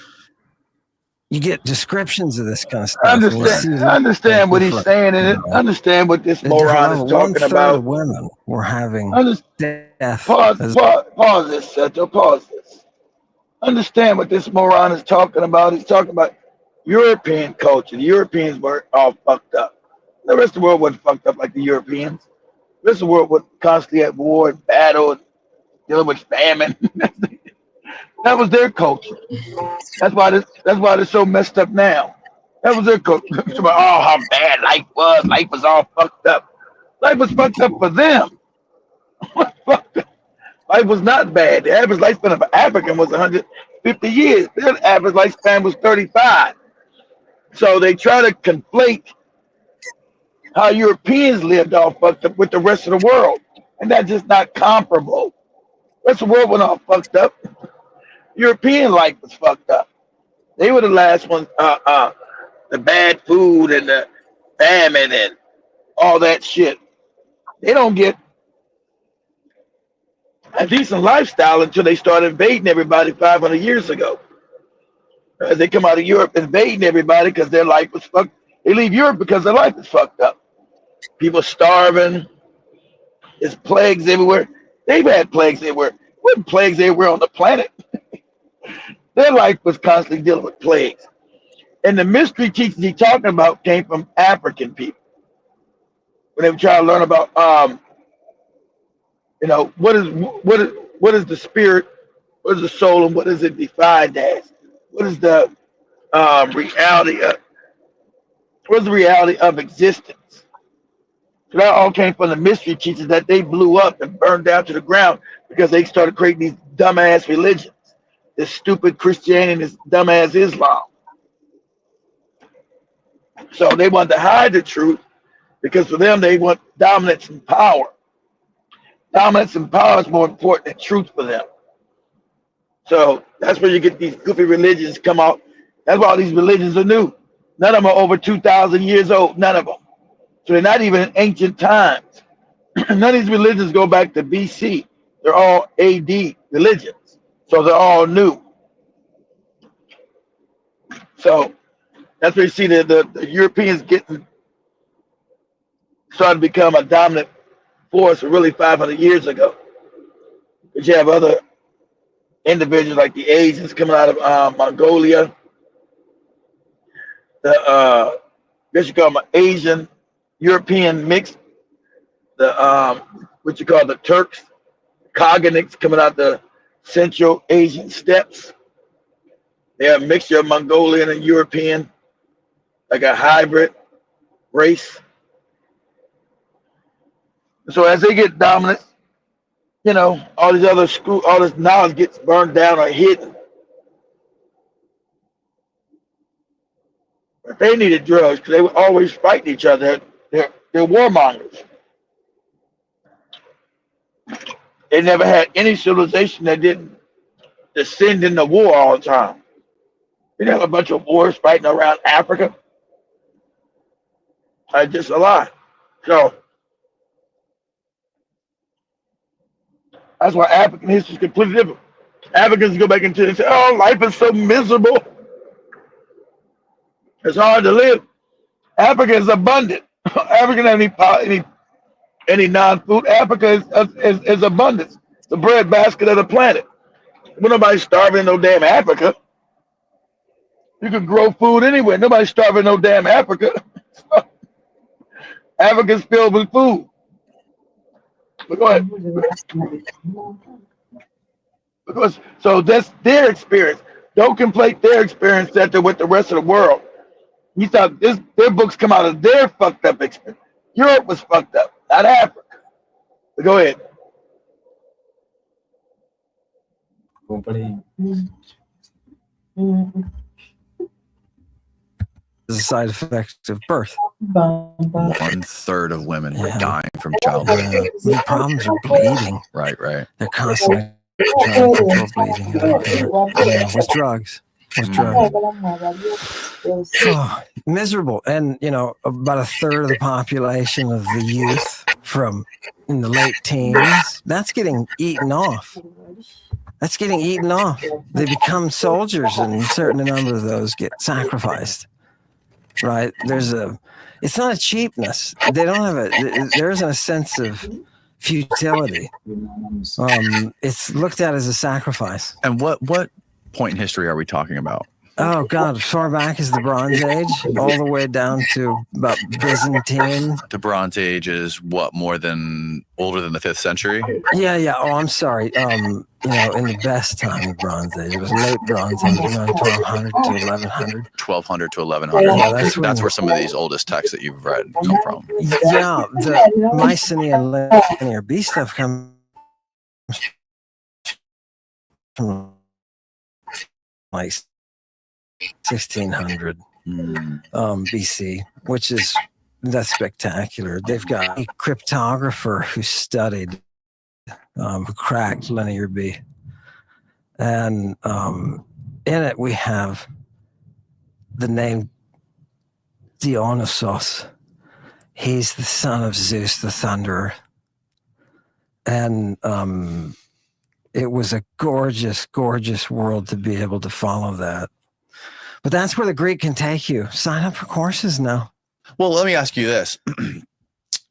you get descriptions of this kind of stuff. and you see Understand what he's saying in it. Understand what this moron is talking about. Of women were having death. Pause this, Seto. Pause this. Understand what this moron is talking about. He's talking about European culture. The Europeans were all fucked up. The rest of the world wasn't fucked up like the Europeans. The rest of the world was constantly at war and battle and dealing with famine. That was their culture. That's why they're so messed up now. That was their culture. Oh, how bad life was. Life was all fucked up. Life was fucked up for them. Life was not bad. The average lifespan of an African was 150 years. Their average lifespan was 35. So they try to conflate how Europeans lived all fucked up with the rest of the world. And that's just not comparable. The rest of the world went all fucked up. European life was fucked up. They were the last ones, the bad food and the famine and all that shit. They don't get a decent lifestyle until they start invading everybody 500 years ago. They come out of Europe invading everybody because their life was fucked. They leave Europe because their life is fucked up. People starving. There's plagues everywhere. They've had plagues everywhere. What plagues everywhere on the planet? Their life was constantly dealing with plagues. And the mystery teachings he's talking about came from African people. When they were trying to learn about, what is the spirit, what is the soul, and what is it defined as? What is the reality of existence? So that all came from the mystery teachings that they blew up and burned down to the ground because they started creating these dumbass religions. This stupid Christianity and this dumbass Islam. So they want to hide the truth because for them, they want dominance and power. Dominance and power is more important than truth for them. So that's where you get these goofy religions come out. That's why all these religions are new. None of them are over 2,000 years old. None of them. So they're not even in ancient times. None of these religions go back to BC. They're all AD religions. So they're all new. So that's where you see the Europeans starting to become a dominant force really 500 years ago. But you have other individuals like the Asians coming out of Mongolia. I guess you call them Asian European mix. What you call the Turks, Coganics coming out the Central Asian steppes. They're a mixture of Mongolian and European, like a hybrid race. So as they get dominant, all this knowledge gets burned down or hidden. But they needed drugs because they were always fighting each other. They're warmongers. They never had any civilization that didn't descend into war all the time. They didn't have a bunch of wars fighting around Africa. Just a lot. So that's why African history is completely different. Africans go back into it and say, "Oh, life is so miserable. It's hard to live." Africa is abundant. Africa doesn't have any non-food. Africa is abundance. It's the breadbasket of the planet. When nobody's starving in no damn Africa. You can grow food anywhere. Nobody's starving in no damn Africa. Africa's filled with food. But go ahead. So that's their experience. Don't conflate their experience with the rest of the world. You thought their books come out of their fucked up experience. Europe was fucked up, not Africa. But go ahead. Is a side effect of birth. 1/3 of women were dying from childbirth. The problems are bleeding. Right. They're constantly trying to control bleeding. With drugs. Oh, miserable. And, about 1/3 of the population of the youth from in the late teens, that's getting eaten off. that's getting eaten off. They become soldiers, and a certain number of those get sacrificed. Right? It's not a cheapness. They don't have there isn't a sense of futility. It's looked at as a sacrifice. And what point in history are we talking about? Oh God, as far back as the Bronze Age, all the way down to about Byzantine. The Bronze Age is what, older than the 5th century? Yeah. Oh, I'm sorry. In the best time of Bronze Age, it was late Bronze Age, around 1200 to 1100. 1200 to 1100. Yeah, that's where some of these oldest texts that you've read come from. Yeah, the Mycenaean Linear B stuff comes from like 1600 BC, that's spectacular. They've got a cryptographer who studied, who cracked Linear B. And in it, we have the name Dionysos. He's the son of Zeus, the thunderer. And it was a gorgeous, gorgeous world to be able to follow that. But that's where the Greek can take you. Sign up for courses now. Well, let me ask you this.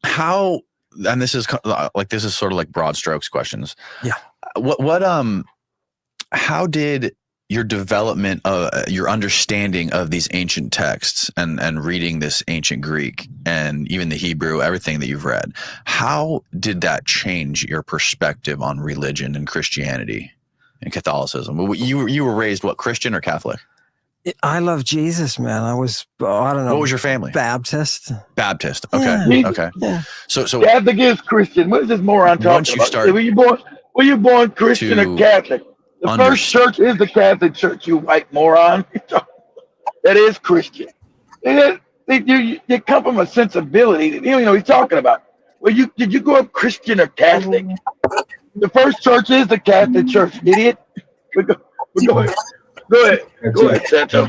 How, and this is sort of like broad strokes questions. Yeah. How did your development of your understanding of these ancient texts and reading this ancient Greek and even the Hebrew, everything that you've read, how did that change your perspective on religion and Christianity and Catholicism? You were raised what, Christian or Catholic? I love Jesus, man. I was, I don't know. What was your family? Baptist. Baptist. Okay. Yeah. Okay. Yeah. So Catholic is Christian. What is this moron talking about? Were you born Christian or Catholic? The first church is the Catholic Church, you white moron. That is Christian. They come from a sensibility. You don't know what he's talking about. Well, did you grow up Christian or Catholic? The first church is the Catholic Church, idiot. Go ahead. Go ahead, Santo.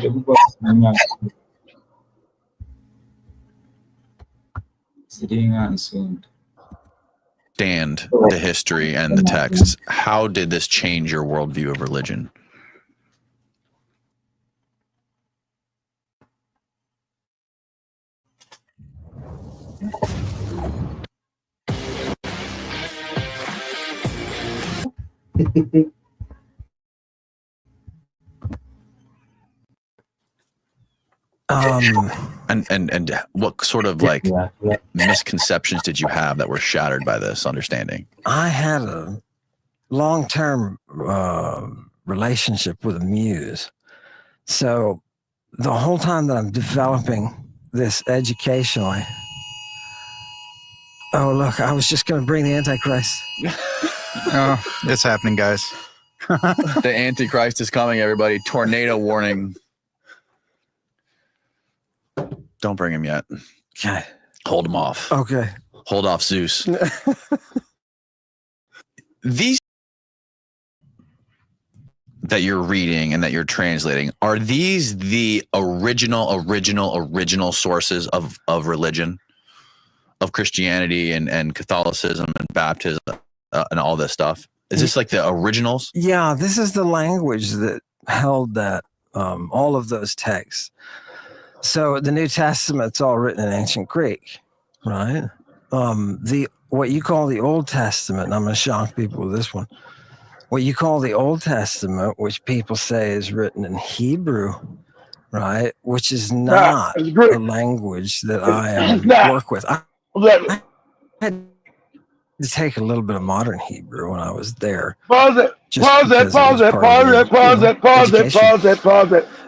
Understand the history and the texts. How did this change your worldview of religion? And what sort of like misconceptions did you have that were shattered by this understanding? I had a long-term relationship with a muse. So the whole time that I'm developing this educationally, oh, look, I was just going to bring the Antichrist. Oh, it's happening, guys. The Antichrist is coming, everybody. Tornado warning. Don't bring him yet. Okay. Hold him off. Okay. Hold off Zeus. These that you're reading and that you're translating, are these the original sources of religion, of Christianity and Catholicism and baptism and all this stuff? Is this like the originals? Yeah, this is the language that held that, all of those texts. So the New Testament's all written in ancient Greek, right? What you call the Old Testament, and I'm going to shock people with this one. What you call the Old Testament, which people say is written in Hebrew, right? Which is not a language that I work with. I had to take a little bit of modern Hebrew when I was there. Pause it.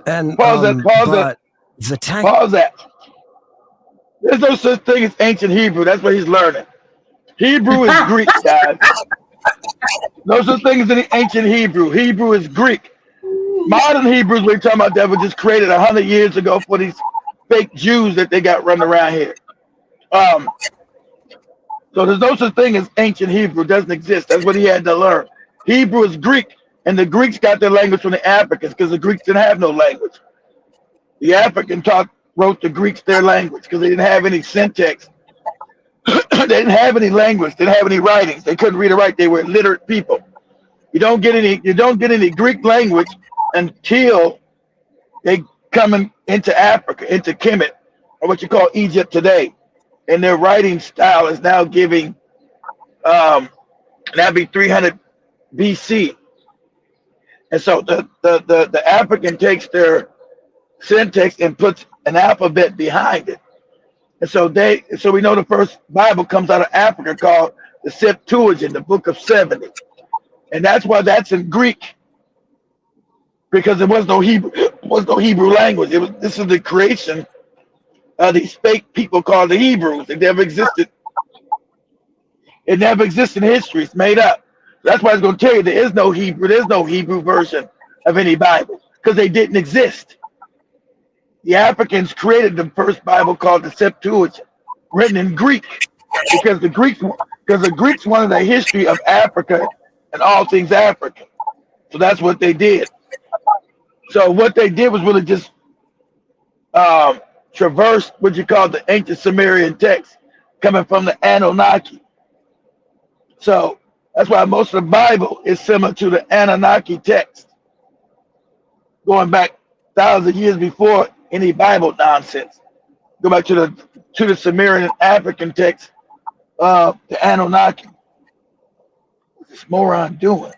And pause that. There's no such thing as ancient Hebrew. That's what he's learning. Hebrew is Greek, guys. No such thing as any ancient Hebrew. Hebrew is Greek. Modern Hebrews, we're talking about, that were just created 100 years ago for these fake Jews that they got running around here. So there's no such thing as ancient Hebrew. It doesn't exist. That's what he had to learn. Hebrew is Greek, and the Greeks got their language from the Africans because the Greeks didn't have no language. The African wrote the Greeks their language because they didn't have any syntax. They didn't have any language. They didn't have any writings. They couldn't read or write. They were illiterate people. You don't get any Greek language until they come into Africa, into Kemet, or what you call Egypt today. And their writing style is now giving that'd be 300 BC. And so the African takes their syntax and puts an alphabet behind it. And so we know the first Bible comes out of Africa called the Septuagint, the Book of 70. And that's why that's in Greek, because there was no Hebrew language. This is the creation of these fake people called the Hebrews. It never existed. It never existed in history. It's made up. That's why I was going to tell you there is no Hebrew. There's no Hebrew version of any Bible because they didn't exist. The Africans created the first Bible called the Septuagint, written in Greek, because the Greeks wanted the history of Africa and all things African. So that's what they did. So what they did was really just traverse what you call the ancient Sumerian text coming from the Anunnaki. So that's why most of the Bible is similar to the Anunnaki text, going back thousands of years before any Bible nonsense. Go back to the Sumerian African text of the Anunnaki. What's this moron doing?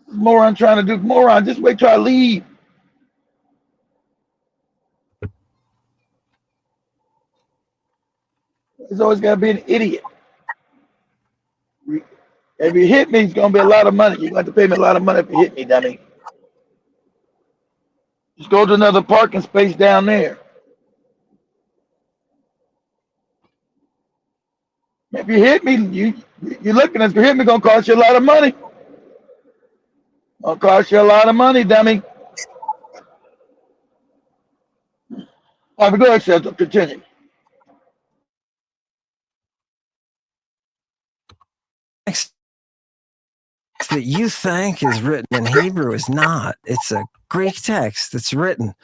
Moron trying to do moron. Just wait till I leave. There's always got to be an idiot. If you hit me, it's going to be a lot of money. You're going to have to pay me a lot of money if you hit me, dummy. Just go to another parking space down there. If you hit me, you're looking at you hit me, going to cost you a lot of money. Going to cost you a lot of money, dummy. All right, go ahead, Seth. Continue. That you think is written in Hebrew is not. It's a Greek text that's written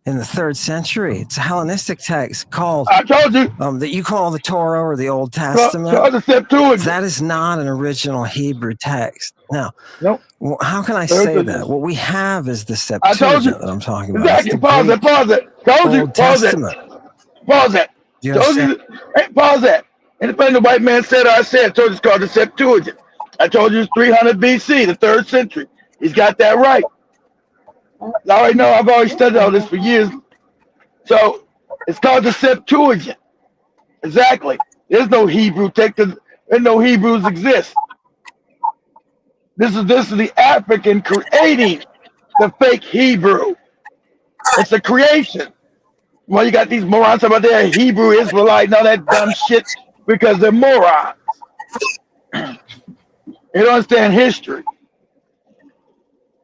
in the 3rd century. It's a Hellenistic text called, I told you, that you call the Torah or the Old Testament. the Septuagint. That is not an original Hebrew text. Now, nope. How can I say that? What we have is the Septuagint that I'm talking about. Exactly. Pause it. Told you. Pause it. Pause it. Told you. Hey, pause that. Anything the white man said or I said, I told you it's called the Septuagint. I told you it's 300 BC, the 3rd century. He's got that right. I already know. I've already studied all this for years. So it's called the Septuagint. Exactly. There's no Hebrew text. There's no Hebrews exist. This is the African creating the fake Hebrew. It's a creation. Well, you got these morons about there, Hebrew, Israelite, and all that dumb shit because they're morons. They don't understand history.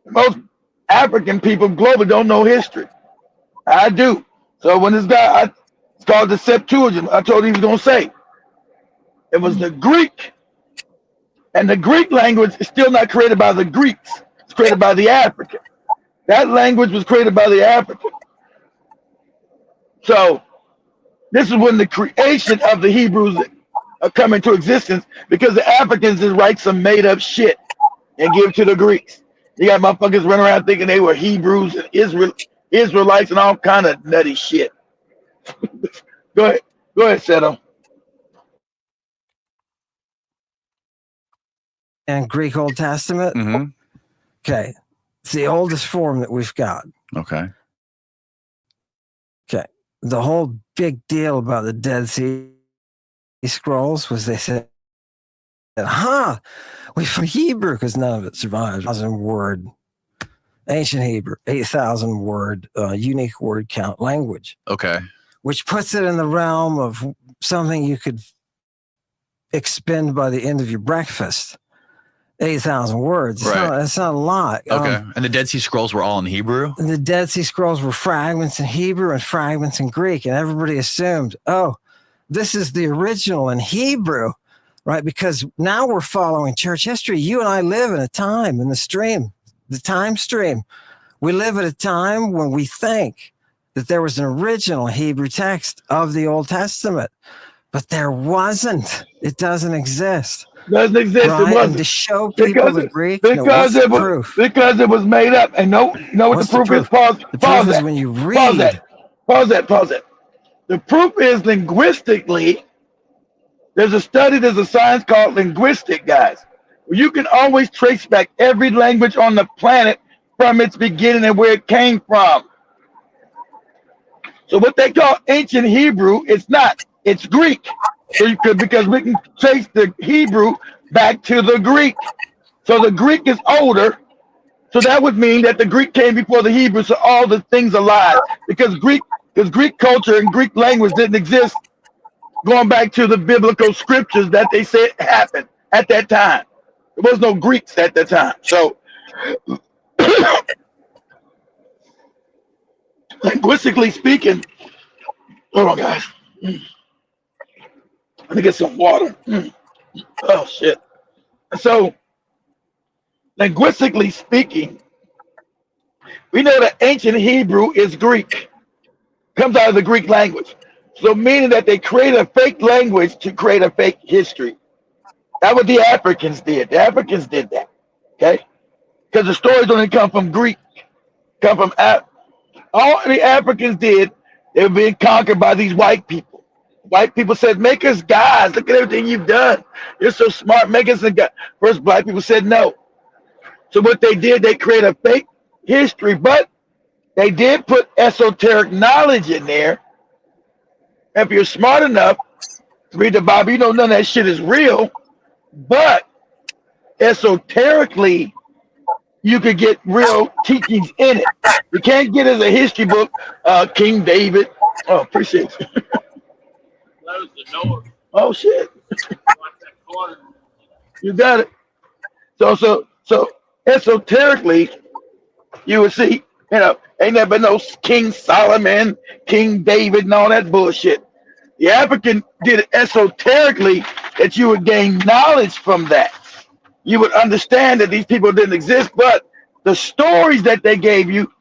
Most African people globally don't know history. I do. So when this guy, it's called the Septuagint, I told him he was going to say, it was the Greek. And the Greek language is still not created by the Greeks. It's created by the African. That language was created by the African. So this is when the creation of the Hebrews are coming to existence, because the Africans just write some made up shit and give it to the Greeks. You got motherfuckers running around thinking they were Hebrews and Israelites and all kind of nutty shit. Go ahead, Seto. And Greek Old Testament. Mm-hmm. Okay, it's the oldest form that we've got. Okay. Okay, the whole big deal about the Dead Sea Scrolls was they said, we from Hebrew, because none of it survives. 1,000 word, ancient Hebrew, 8,000 word, unique word count language. Okay. Which puts it in the realm of something you could expend by the end of your breakfast. 8,000 words. That's not a lot. Okay. And the Dead Sea Scrolls were all in Hebrew? The Dead Sea Scrolls were fragments in Hebrew and fragments in Greek. And everybody assumed, this is the original in Hebrew, right? Because now we're following church history. You and I live in a time in the time stream. We live at a time when we think that there was an original Hebrew text of the Old Testament. But there wasn't. It doesn't exist. Doesn't exist. Right? It And wasn't. to show people the Greek, because what's it the was proof? because it was made up. And you know what What's the proof is? Pause. The Pause proof is that. when you Pause read. that. Pause that. Pause that. The proof is linguistically. There's a science called linguistic, guys. Where you can always trace back every language on the planet from its beginning and where it came from. So what they call ancient Hebrew, it's not. It's Greek. So because we can trace the Hebrew back to the Greek. So the Greek is older. So that would mean that the Greek came before the Hebrew. So all the things are lies because Greek culture and Greek language didn't exist going back to the biblical scriptures that they said happened at that time. There was no Greeks at that time. So linguistically speaking, hold on, guys. Let me get some water. Oh shit. So linguistically speaking, we know that ancient Hebrew is Greek. Comes out of the Greek language. So meaning that they created a fake language to create a fake history. That's what the Africans did. The Africans did that. Okay? Because the stories only come from Greek, come from all the Africans did, they were being conquered by these white people. White people said, make us gods. Look at everything you've done. You're so smart. Make us a god. First, black people said no. So what they did, they created a fake history, but they did put esoteric knowledge in there. If you're smart enough to read the Bible, you know none of that shit is real, but esoterically, you could get real teachings in it. You can't get as a history book, King David. Oh, appreciate you. Oh shit. You got it. So esoterically, you would see, ain't there been no King Solomon, King David, and all that bullshit. The African did it esoterically that you would gain knowledge from that. You would understand that these people didn't exist, but the stories that they gave you,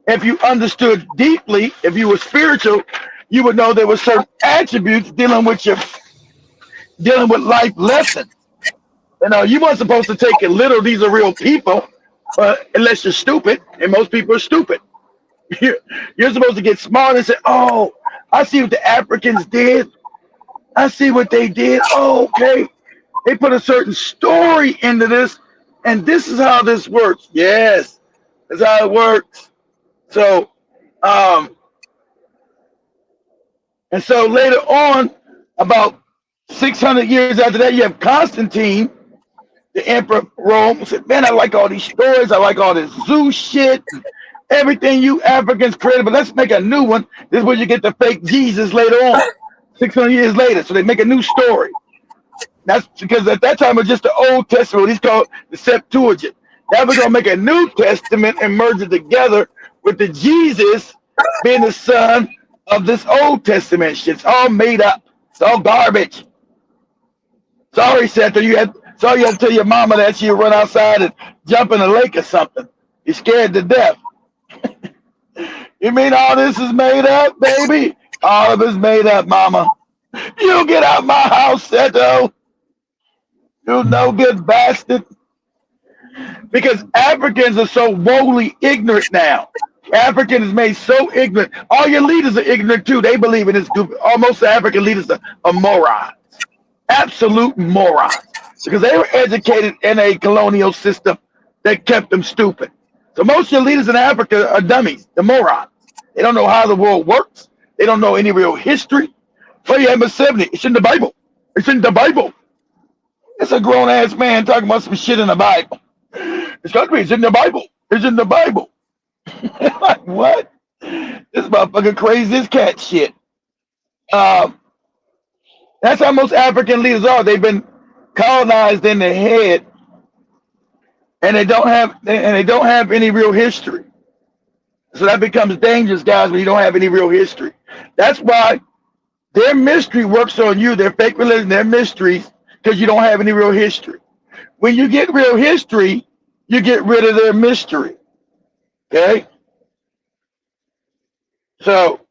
if you understood deeply, if you were spiritual, you would know there were certain attributes dealing with life lessons. You weren't supposed to take it literal. These are real people, unless you're stupid, and most people are stupid. You're supposed to get smart and say, oh, I see what the Africans did. I see what they did. Oh, okay. They put a certain story into this, and this is how this works. Yes, that's how it works. So, and so later on, about 600 years after that, you have Constantine, the emperor of Rome, said, man, I like all these stories. I like all this zoo shit. Everything you Africans created, but let's make a new one. This is where you get the fake Jesus later on, 600 years later. So they make a new story. That's because at that time it was just the Old Testament. He's called the Septuagint. Now we're gonna make a New Testament and merge it together with the Jesus being the son of this Old Testament shit. It's all made up. It's all garbage. Sorry, Seth. You have to tell your mama that she'll run outside and jump in a lake or something. You're scared to death. You mean all this is made up, baby? All of it's made up, mama. You get out my house, Seto. You no good bastard. Because Africans are so woefully ignorant now. African is made so ignorant. All your leaders are ignorant too. They believe in this group. Almost African leaders are morons. Absolute morons. Because they were educated in a colonial system that kept them stupid. So most of your leaders in Africa are dummies. They're morons. They don't know how the world works. They don't know any real history. Oh yeah, number 70. It's in the Bible. It's in the Bible. It's a grown ass man talking about some shit in the Bible. It's got to be. It's in the Bible. It's in the Bible. Like what? This motherfucker crazy as cat shit. That's how most African leaders are. They've been colonized in their head, and they don't have any real history. So that becomes dangerous, guys, when you don't have any real history. That's why their mystery works on you. Their fake religion, their mysteries, because you don't have any real history. When you get real history, you get rid of their mystery. Okay? So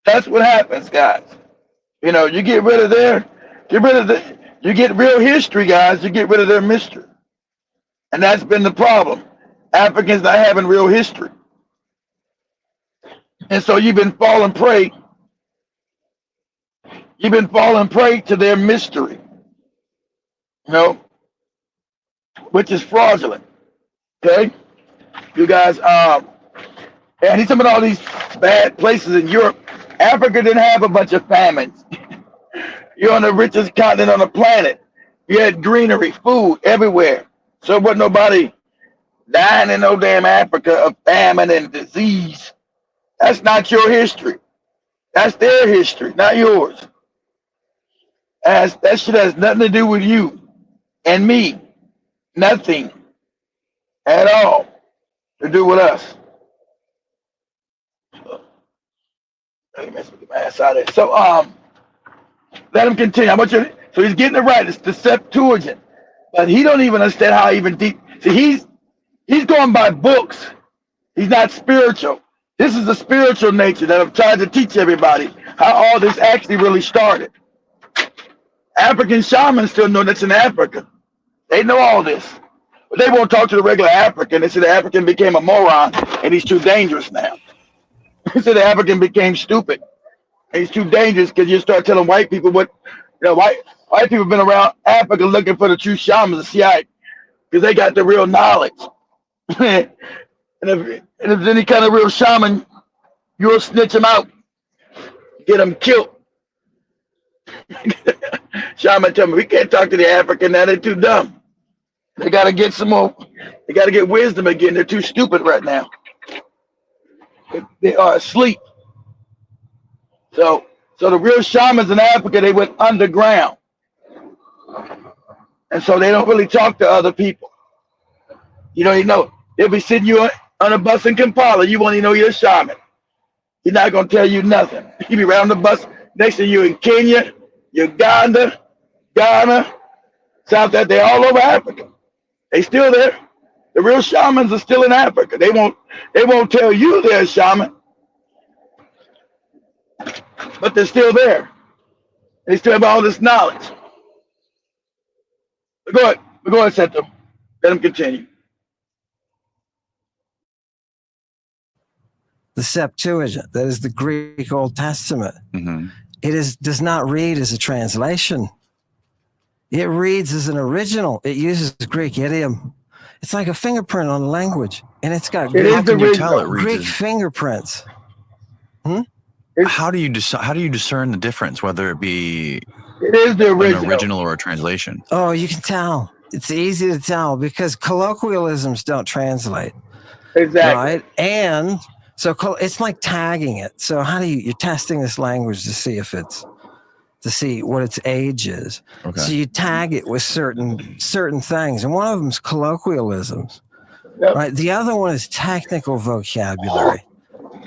that's what happens, guys. You know, you get rid of you get real history, guys. You get rid of their mystery, and that's been the problem. Africans not having real history, and so you've been falling prey. You've been falling prey to their mystery, you know, which is fraudulent. Okay, you guys. And he's talking about all these bad places in Europe. Africa didn't have a bunch of famines. You're on the richest continent on the planet. You had greenery, food everywhere. So wasn't nobody dying in no damn Africa of famine and disease. That's not your history. That's their history, not yours. That shit has nothing to do with you and me. Nothing at all to do with us. Let me mess with my ass out of it. So let him continue. I want you to, so he's getting it right. It's the Septuagint. But he don't even understand how even deep. See, he's going by books. He's not spiritual. This is the spiritual nature that I'm trying to teach everybody how all this actually really started. African shamans still know that's in Africa. They know all this. But they won't talk to the regular African. They say the African became a moron and he's too dangerous now. They say the African became stupid and he's too dangerous because you start telling white people what, you know, white people have been around Africa looking for the true shamans to see how, because they got the real knowledge. and if there's any kind of real shaman, you'll snitch them out, get them killed. Shaman tell me, we can't talk to the African now, they're too dumb. They got to get some more, they got to get wisdom again. They're too stupid right now. They are asleep. So the real shamans in Africa, they went underground. And so they don't really talk to other people. You know, they'll be sitting you on a bus in Kampala. You won't even know you're a shaman. He's not going to tell you nothing. You be right on the bus. Next thing you're in Kenya, Uganda, Ghana, South Africa. They're all over Africa. They still there. The real shamans are still in Africa. They won't tell you they're a shaman. But they're still there. They still have all this knowledge. But go ahead, Seto. Let him continue. The Septuagint, that is the Greek Old Testament. Mm-hmm. It does not read as a translation. It reads as an original. It uses Greek idiom. It's like a fingerprint on the language, and it's got Greek fingerprints. How do you discern the difference, whether it be an original or a translation? Oh, you can tell. It's easy to tell because colloquialisms don't translate. Exactly. Right? And so it's like tagging it. So you're testing this language to see to see what its age is. Okay. So you tag it with certain things, and one of them is colloquialisms. Yep. Right? The other one is technical vocabulary.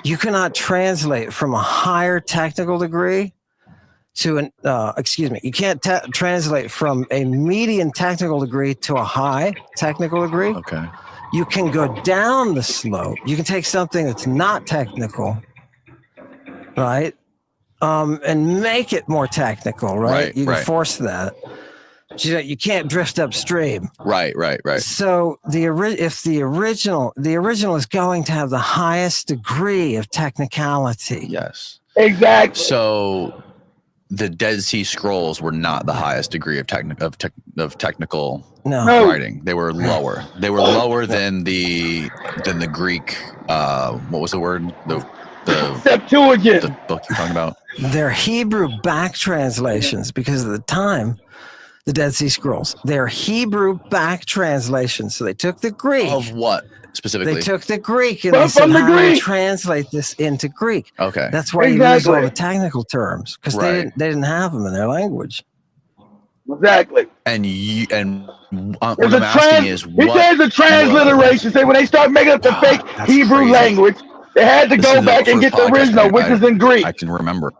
You cannot translate from a higher technical degree to you can't translate from a median technical degree to a high technical degree. Okay. You can go down the slope. You can take something that's not technical, right? And make it more technical, right? You can force that. You can't drift upstream. Right. So if the original is going to have the highest degree of technicality. Yes. Exactly. So the Dead Sea Scrolls were not the highest degree of technical writing. They were lower. They were lower than the Greek. What was the word? The Septuagint. The book you're talking about. They're Hebrew back translations because at the time, the Dead Sea Scrolls, they're Hebrew back translations. So they took the Greek. Of what specifically? They took the Greek and they said, how do we translate this into Greek? Okay. That's why you use all the technical terms because they didn't have them in their language. Exactly. And what I'm asking is, there's a transliteration. Say when they start making up the fake Hebrew language, they had to go back and get the original, which is in Greek. I can remember.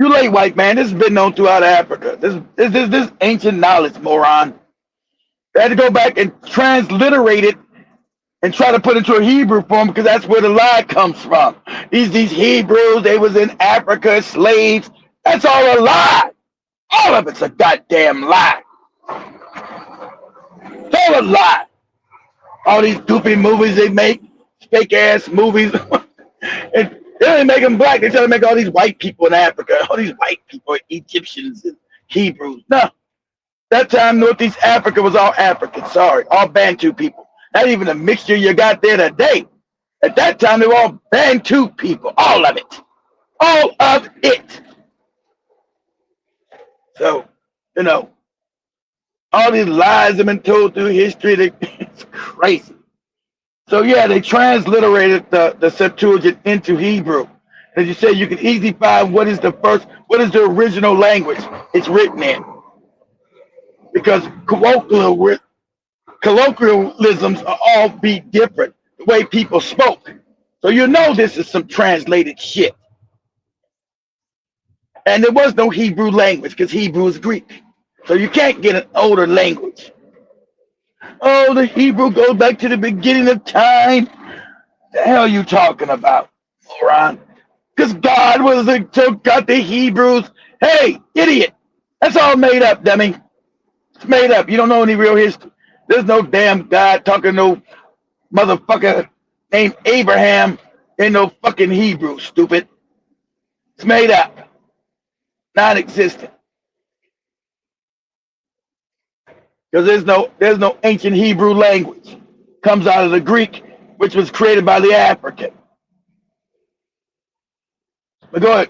Too late, white man. This has been known throughout Africa. This ancient knowledge, moron. They had to go back and transliterate it and try to put it into a Hebrew form because that's where the lie comes from. These Hebrews, they was in Africa, slaves. That's all a lie. All of it's a goddamn lie. It's all a lie. All these goofy movies they make, fake ass movies. And they don't make them black. They try to make all these white people in Africa, all these white people, Egyptians and Hebrews. No, that time Northeast Africa was all African. Sorry, all Bantu people. Not even the mixture you got there today. At that time, they were all Bantu people. All of it. All of it. So, you know, all these lies have been told through history. It's crazy. So yeah, they transliterated the Septuagint into Hebrew. As you say, you can easily find what is the original language it's written in. Because colloquialisms are all be different, the way people spoke. So you know this is some translated shit. And there was no Hebrew language because Hebrew is Greek. So you can't get an older language. Oh, the Hebrew goes back to the beginning of time. The hell are you talking about, moron? Because God got the Hebrews. Hey, idiot. That's all made up, dummy. It's made up. You don't know any real history. There's no damn God talking no motherfucker named Abraham in no fucking Hebrew, stupid. It's made up. Non-existent. Because there's no ancient Hebrew language. Comes out of the Greek, which was created by the African. But go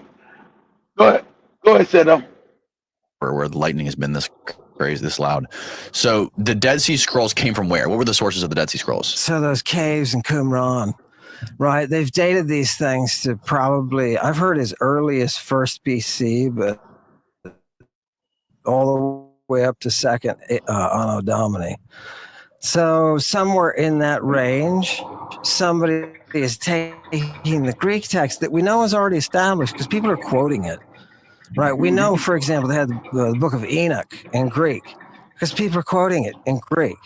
ahead, Sedo. Where the lightning has been this crazy, this loud. So the Dead Sea Scrolls came from where? What were the sources of the Dead Sea Scrolls? So those caves in Qumran, right? They've dated these things to probably, I've heard as early as 1st BC, but all the way up to 2nd Anno Domini. So somewhere in that range, somebody is taking the Greek text that we know is already established because people are quoting it, right? We know, for example, they had the book of Enoch in Greek because people are quoting it in Greek.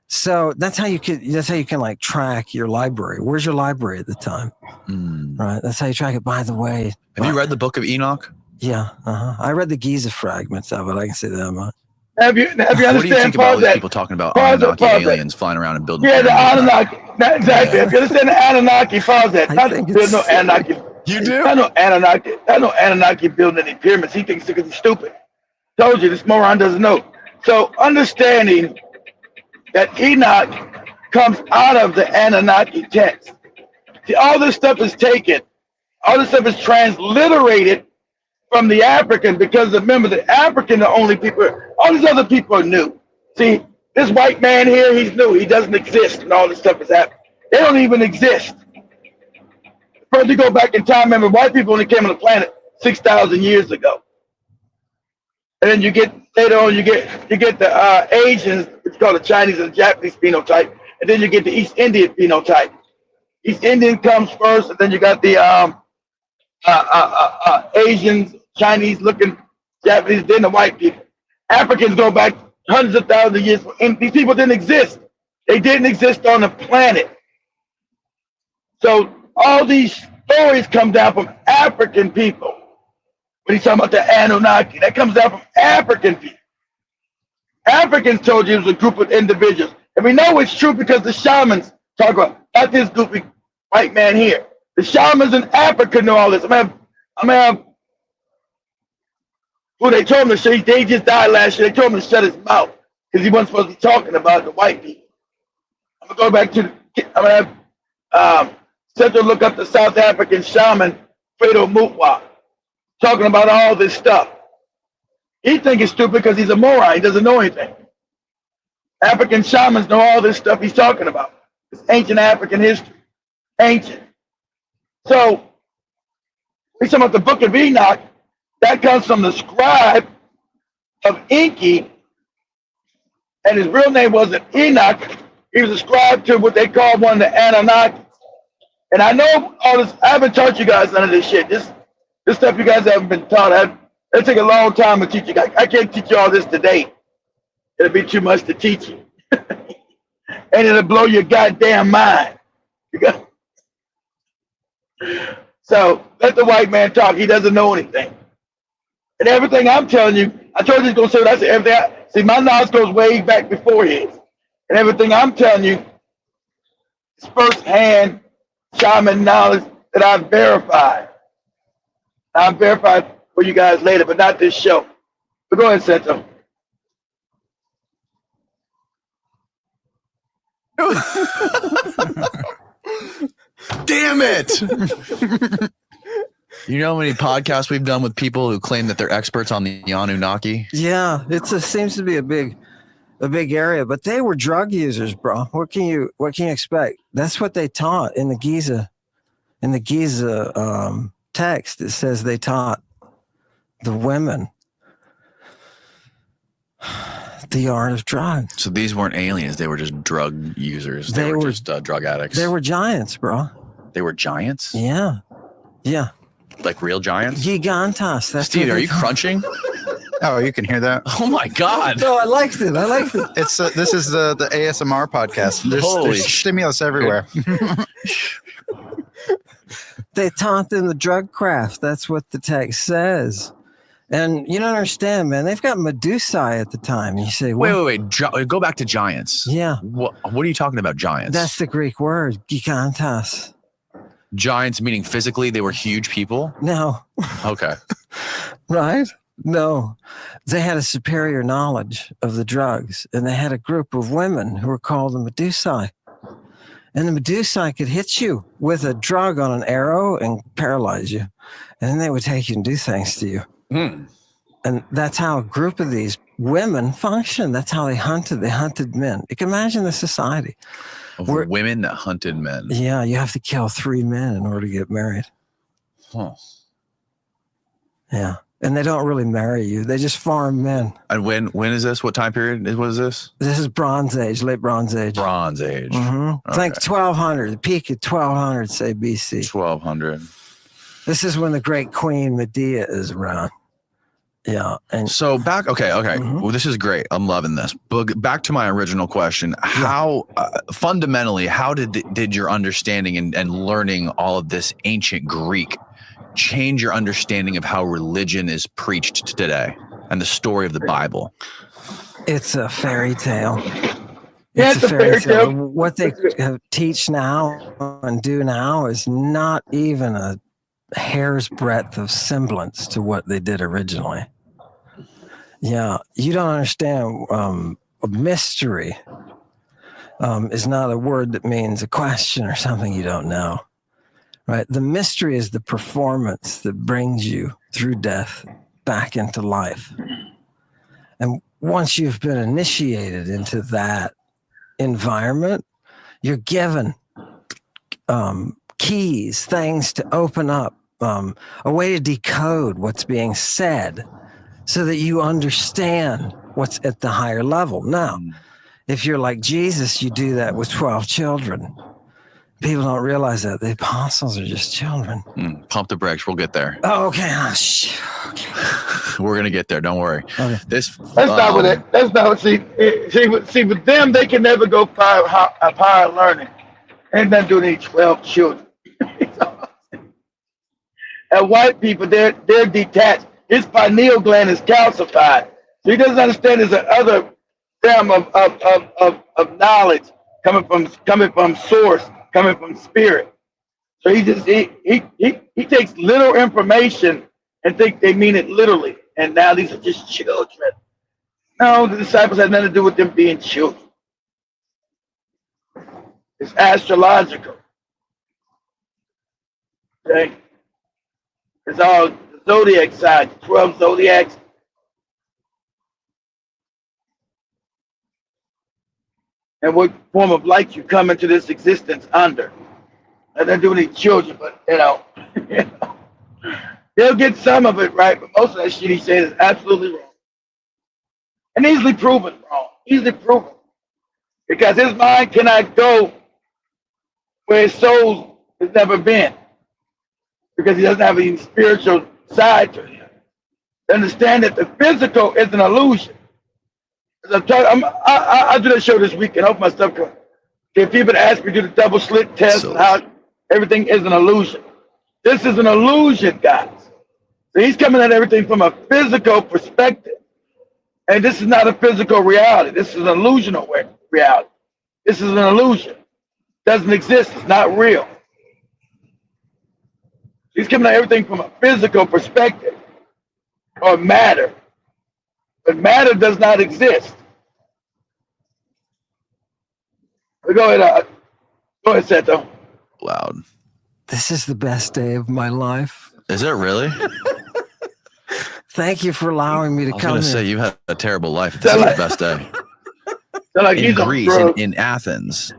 So that's how you can like track your library. Where's your library at the time? Right. That's how you track it. By the way, have you read the book of Enoch? Yeah. I read the Giza fragments of it. I can say that much. Have you understand? What do you think about all these people talking about Anunnaki aliens flying around and building? Yeah, the Anunnaki. Exactly. If you understand the Anunnaki, pause that. There's no Anunnaki. You do? I know Anunnaki building any pyramids. He thinks because he's stupid. Told you, this moron doesn't know. So understanding that Enoch comes out of the Anunnaki text. See, all this stuff is taken. All this stuff is transliterated from the African, because remember, the African are only people, all these other people are new. See, this white man here, he's new. He doesn't exist, and all this stuff is happening. They don't even exist. First, you go back in time, remember, white people only came on the planet 6,000 years ago. And then you get, later on, you get the Asians, which is called the Chinese and the Japanese phenotype, and then you get the East Indian phenotype. East Indian comes first, and then you got the Asians, Chinese looking, Japanese, then the white people. Africans go back hundreds of thousands of years, and these people didn't exist. They didn't exist on the planet. So all these stories come down from African people. When he's talking about the Anunnaki, that comes down from African people. Africans told you it was a group of individuals. And we know it's true because the shamans talk about, not this goofy white man here. The shamans in Africa know all this. I'm gonna have who they told him to shut. They just died last year. They told him to shut his mouth because he wasn't supposed to be talking about the white people. I'm gonna go back to I'm gonna have Central look up the South African shaman Fredo Mutwa talking about all this stuff. He thinks it's stupid because he's a moron. He doesn't know anything. African shamans know all this stuff he's talking about. It's ancient African history. Ancient. So we're talking about the Book of Enoch. That comes from the scribe of Enki, and his real name wasn't Enoch. He was ascribed to what they call one of the Anunnaki. And I know all this. I haven't taught you guys none of this shit. This stuff you guys haven't been taught. It'll take a long time to teach you guys. I can't teach you all this today. It'll be too much to teach you. and it'll blow your goddamn mind. So let the white man talk. He doesn't know anything. And everything I'm telling you, I told you he's going to say what I said. Everything see, my knowledge goes way back before his. And everything I'm telling you is first-hand shaman knowledge that I've verified. I'll verify for you guys later, but not this show. But go ahead, Sento. Damn it! You know how many podcasts we've done with people who claim that they're experts on the Anunnaki? Yeah, seems to be a big area, but they were drug users, bro. What can you expect? That's what they taught in the Giza text. It says they taught the women the art of drugs. So these weren't aliens; they were just drug users. They were just drug addicts. They were giants, bro. They were giants. Yeah. Like real giants. Gigantas. That's Steve, are you crunching? Oh, you can hear that. Oh my God! No, I liked it. It's this is the ASMR podcast. There's stimulus everywhere. They taught them the drug craft. That's what the text says. And you don't understand, man. They've got Medusae at the time. You say, wait. Go back to giants. Yeah. What are you talking about, giants? That's the Greek word, gigantas. Giants meaning physically they were huge people? No. Okay. Right? No. They had a superior knowledge of the drugs, and they had a group of women who were called the Medusae. And the Medusae could hit you with a drug on an arrow and paralyze you. And then they would take you and do things to you. Mm. And that's how a group of these women functioned. That's how they hunted. They hunted men. You can imagine the society. Women that hunted men. Yeah, you have to kill 3 men in order to get married. Huh. Yeah. And they don't really marry you. They just farm men. And when is this? What time period was this? This is Bronze Age, late Bronze Age. Bronze Age. Mm-hmm. It's like 1200, the peak at 1200, say BC. 1200. This is when the great queen Medea is around. Yeah. And so back, okay. Mm-hmm. Well, this is great. I'm loving this. But back to my original question, how fundamentally, how did your understanding and learning all of this ancient Greek change your understanding of how religion is preached today and the story of the Bible? It's a fairy tale. Yeah, it's a fairy tale. What they teach now and do now is not even a hair's breadth of semblance to what they did originally. Yeah, you don't understand. A mystery is not a word that means a question or something you don't know. Right? The mystery is the performance that brings you through death back into life. And once you've been initiated into that environment, you're given keys, things to open up, a way to decode what's being said so that you understand what's at the higher level. Now, if you're like Jesus, you do that with 12 children. People don't realize that. The apostles are just children. Pump the brakes. We'll get there. Oh, okay. Oh, shit. Okay. We're going to get there. Don't worry. Okay. Let's start with it. Let's not see with them, they can never go higher learning. Ain't nothing doing these 12 children. And white people, they're detached. His pineal gland is calcified. So he doesn't understand there's another realm of knowledge coming from source, coming from spirit. So he takes little information and think they mean it literally. And now these are just children. No, the disciples had nothing to do with them being children. It's astrological. Okay? It's all the zodiac side, 12 zodiacs. And what form of light you come into this existence under. And they're doing these children, but they'll get some of it right, but most of that shit he said is absolutely wrong. And easily proven wrong. Easily proven. Because his mind cannot go where his soul has never been. Because he doesn't have any spiritual side to him. To understand that the physical is an illusion. I'll do that show this weekend. I hope my stuff comes. If people ask me to do the double slit test and how everything is an illusion. This is an illusion, guys. So he's coming at everything from a physical perspective. And this is not a physical reality. This is an illusional reality. This is an illusion. Doesn't exist. It's not real. He's coming at everything from a physical perspective or matter. But matter does not exist. But go ahead, Seto. Loud. This is the best day of my life. Is it really? Thank you for allowing me to I was come going to in. say, you've had a terrible life. This is the best day. Like In Greece, in Athens,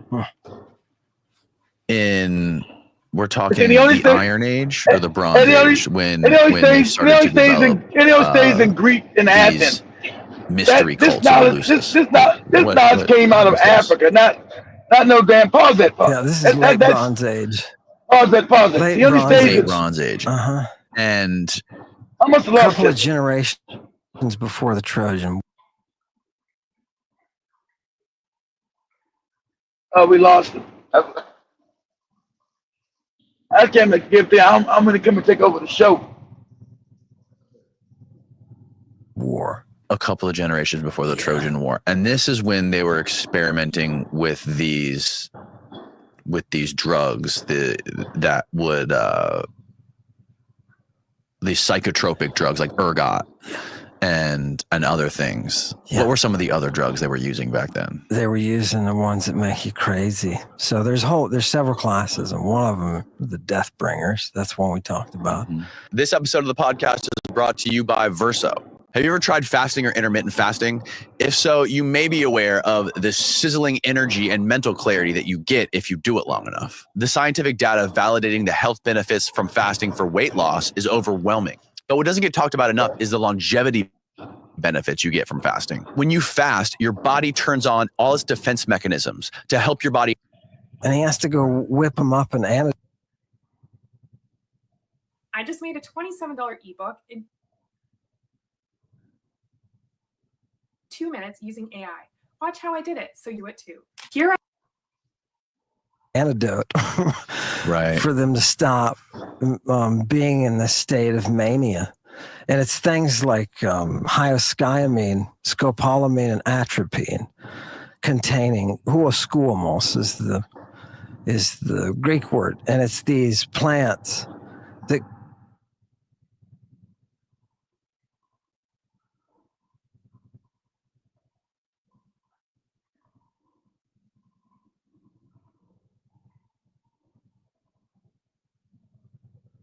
we're talking the Iron Age or the Bronze Age when they started to develop stays in Greece in Athens. Mystery cults of Eleusis. This knowledge came out of Africa, not no damn. Pause that. Yeah, this is late Bronze Age. Pause that. Late Bronze Age. Uh-huh. And I must have A lost couple of it. generations before the Trojan. Oh, we lost it. I can't give the. I'm going to come and take over the show. War. a couple of generations before the Trojan War. And this is when they were experimenting with these drugs that would these psychotropic drugs like ergot and other things. Yeah. What were some of the other drugs they were using back then? They were using the ones that make you crazy. So there's several classes, and one of them, the death bringers. That's one we talked about. Mm-hmm. This episode of the podcast is brought to you by Verso. Have you ever tried fasting or intermittent fasting? If so, you may be aware of the sizzling energy and mental clarity that you get if you do it long enough. The scientific data validating the health benefits from fasting for weight loss is overwhelming. But what doesn't get talked about enough is the longevity benefits you get from fasting. When you fast, your body turns on all its defense mechanisms to help your body. And he has to go whip them up and annotate. I just made a $27 ebook in 2 minutes using AI. Watch how I did it, so you do it too. Here I antidote right for them to stop being in this state of mania. And it's things like hyoscyamine, scopolamine, and atropine containing huoscoumos is the Greek word. And it's these plants that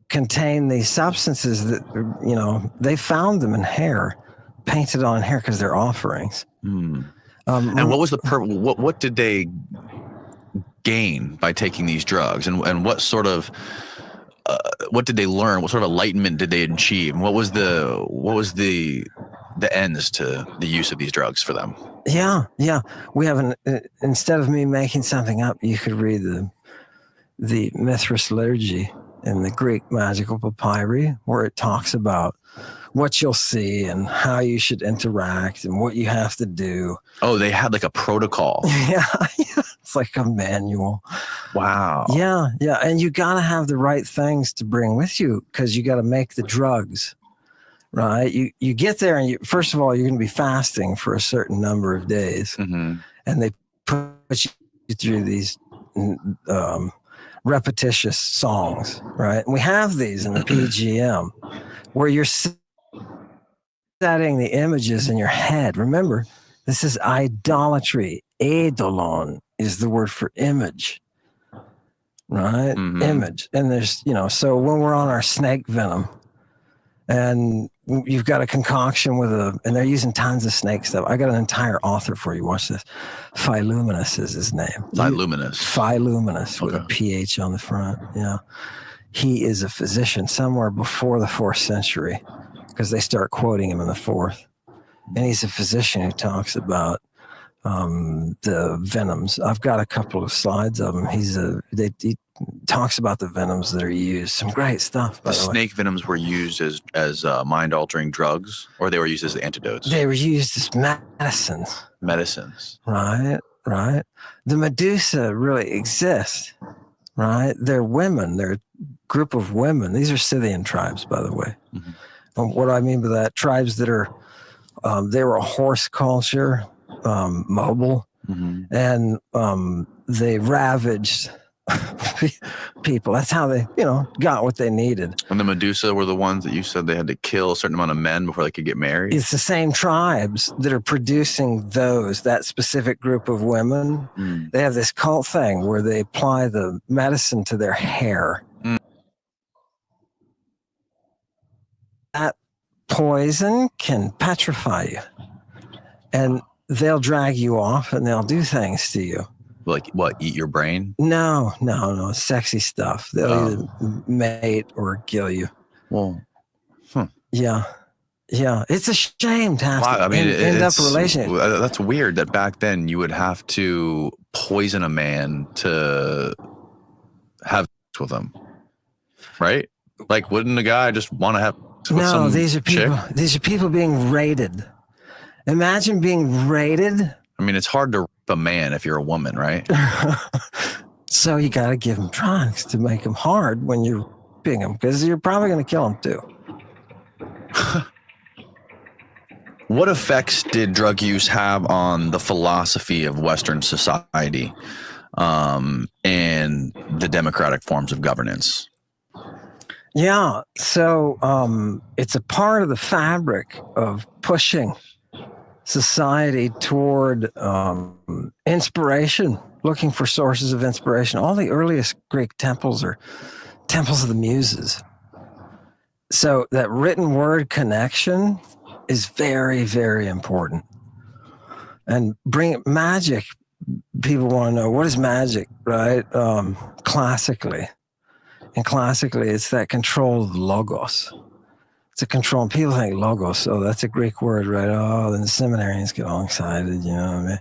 contain these substances that, you know, they found them in hair, painted on hair because they're offerings. And what was the what did they gain by taking these drugs, and what sort of what did they learn? What sort of enlightenment did they achieve? And what was the ends to the use of these drugs for them? Yeah. We have instead of me making something up, you could read the Mithras liturgy in the Greek magical papyri, where it talks about what you'll see and how you should interact and what you have to do. Oh, they had like a protocol. Yeah. It's like a manual. Wow. Yeah. And you got to have the right things to bring with you, because you got to make the drugs, right? You get there and first of all, you're going to be fasting for a certain number of days. Mm-hmm. And they put you through these repetitious songs, right? And we have these in the PGM where you're setting the images in your head. Remember, this is idolatry. Eidolon is the word for image, right? Mm-hmm. Image. And there's, so when we're on our snake venom and you've got a concoction and they're using tons of snake stuff. I got an entire author for you. Watch this. Philuminous is his name. Philuminous with a PH on the front. Yeah. He is a physician somewhere before the 4th century, because they start quoting him in the 4th. And he's a physician who talks about the venoms. I've got a couple of slides of him. He talks about the venoms that are used. Some great stuff. By the way, snake venoms were used as mind-altering drugs, or they were used as antidotes. They were used as medicines. Medicines, right? right? The Medusa really exists, right? They're women. They're a group of women. These are Scythian tribes, by the way. And what do I mean by that? Tribes that are, they were a horse culture, mobile, and they ravaged people. That's how they, got what they needed. And the Medusa were the ones that you said they had to kill a certain amount of men before they could get married? It's the same tribes that are producing that specific group of women. They have this cult thing where they apply the medicine to their hair. That poison can petrify you. And they'll drag you off and they'll do things to you. Like what? Eat your brain? No. Sexy stuff. They'll either mate or kill you. Well, yeah. It's a shame to have to end up a relationship. That's weird that back then you would have to poison a man to have sex with him, right? Like, wouldn't a guy just want to have sex with some these are people. chick? These are people being raided. Imagine being raided. I mean, it's hard to rape a man if you're a woman, right? So you got to give them drugs to make them hard when you're raping them, because you're probably going to kill them too. What effects did drug use have on the philosophy of Western society and the democratic forms of governance? Yeah, so it's a part of the fabric of pushing society toward inspiration, looking for sources of inspiration. All the earliest Greek temples are temples of the muses. So that written word connection is very, very important. And bring magic. People want to know, what is magic, right? Classically. And classically, it's that control of logos. It's a control. And people think logos, that's a Greek word, right? Oh, then the seminarians get all excited, you know what I mean?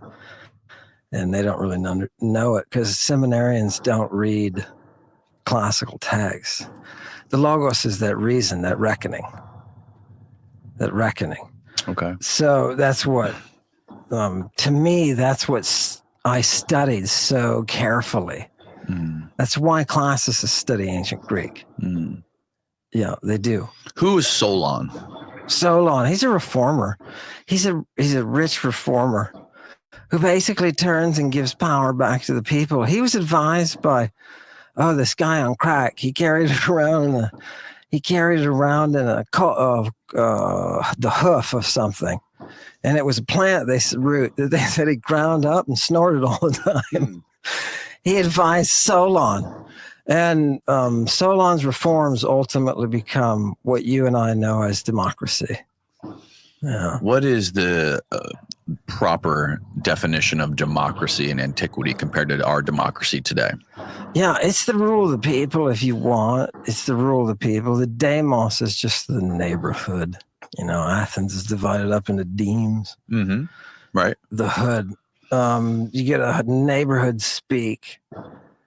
And they don't really know it, because seminarians don't read classical texts. The logos is that reason, that reckoning. Okay. So that's what, to me, that's what I studied so carefully. That's why classicists study ancient Greek. Yeah, they do. Who is Solon? Solon, he's a reformer. He's a rich reformer who basically turns and gives power back to the people. He was advised by, this guy on crack. He carried it around in the hoof of something, and it was a plant root that they said he ground up and snorted all the time. He advised Solon, and Solon's reforms ultimately become what you and I know as democracy. Yeah. What is the proper definition of democracy in antiquity compared to our democracy today? Yeah, it's the rule of the people, if you want. It's the rule of the people. The demos is just the neighborhood. Athens is divided up into demes. Right. The hood. You get a neighborhood speak.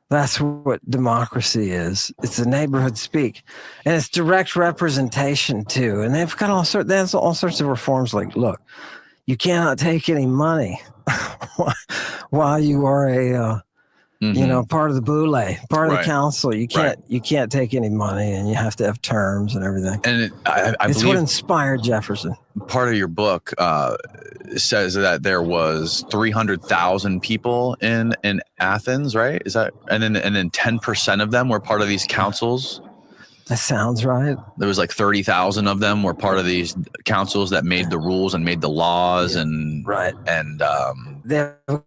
That's what democracy is. It's a neighborhood speak, and it's direct representation too. And they've got all sorts of reforms. Like, look, you cannot take any money while you are a part of the boule, part of the council. You can't take any money, and you have to have terms and everything. And I it's believe what inspired Jefferson. Part of your book says that there was 300,000 people in Athens, right? Is that and then 10% of them were part of these councils? That sounds right. There was like 30,000 of them were part of these councils that made the rules and made the laws and they have a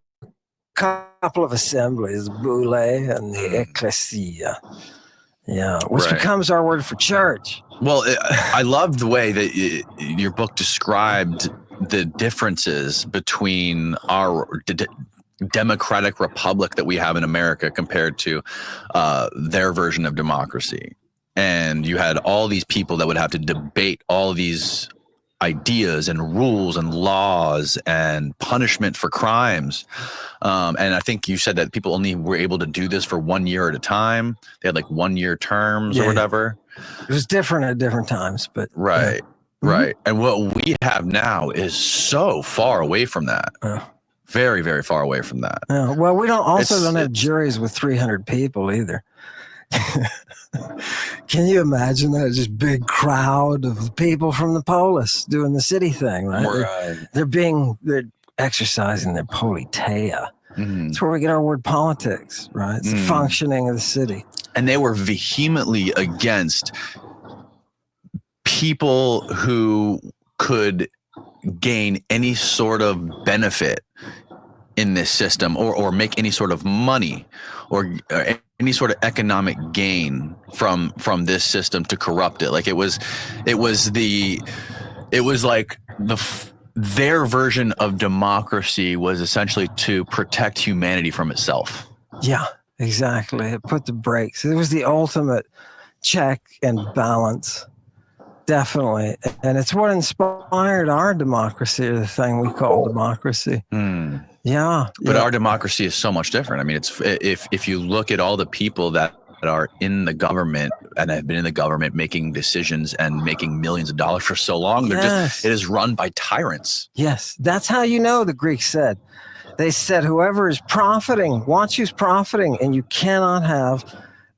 couple of assemblies, boule and the ecclesia. Yeah, which becomes our word for church. Well, I love the way that your book described the differences between our democratic republic that we have in America compared to their version of democracy. And you had all these people that would have to debate all these ideas and rules and laws and punishment for crimes. And I think you said that people only were able to do this for 1 year at a time. They had like 1 year terms or whatever. It was different at different times, but right. And what we have now is so far away from that. Very, very far away from that. Yeah, well, we don't It's- have juries with 300 people either. Can you imagine that? Just big crowd of people from the polis doing the city thing, right? They're exercising their politeia. Mhm. That's where we get our word politics, right? It's the functioning of the city. And they were vehemently against people who could gain any sort of benefit in this system or make any sort of money or any sort of economic gain from this system to corrupt it. Like it was like their version of democracy was essentially to protect humanity from itself. Yeah, exactly. It put the brakes. It was the ultimate check and balance. Definitely. And it's what inspired our democracy, or the thing we call democracy. Yeah. But our democracy is so much different. I mean, it's if you look at all the people that are in the government and have been in the government making decisions and making millions of dollars for so long, it is run by tyrants. Yes. That's how you know, the Greeks said. They said, whoever is profiting, wants you's profiting, and you cannot have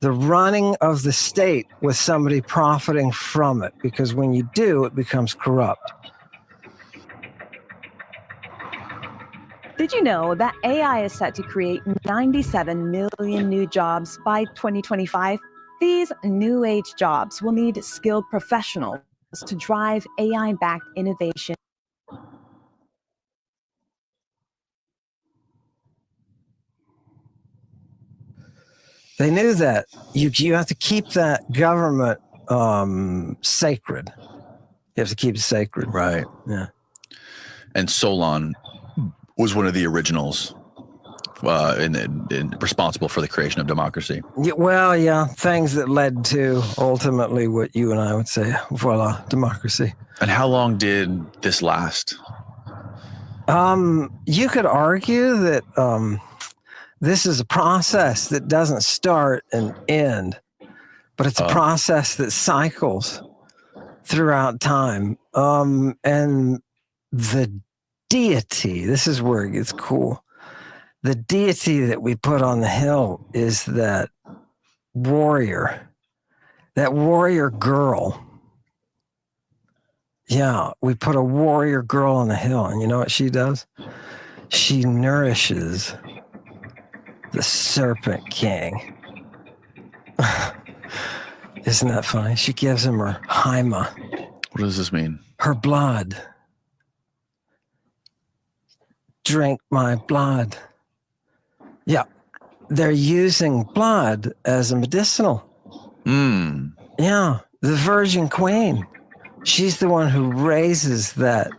the running of the state with somebody profiting from it, because when you do, it becomes corrupt. Did you know that AI is set to create 97 million new jobs by 2025? These new age jobs will need skilled professionals to drive AI-backed innovation. They knew that you have to keep that government sacred. You have to keep it sacred. Right. Yeah. And Solon was one of the originals responsible for the creation of democracy. Yeah, well, yeah, things that led to ultimately what you and I would say, voila, democracy. And how long did this last? You could argue that this is a process that doesn't start and end, but it's a process that cycles throughout time. And the deity, this is where it gets cool. The deity that we put on the hill is that warrior girl. Yeah, we put a warrior girl on the hill, and you know what she does? She nourishes the Serpent King. Isn't that funny? She gives him her hyma. What does this mean? Her blood. Drink my blood. Yeah, they're using blood as a medicinal. Yeah, the Virgin Queen. She's the one who raises that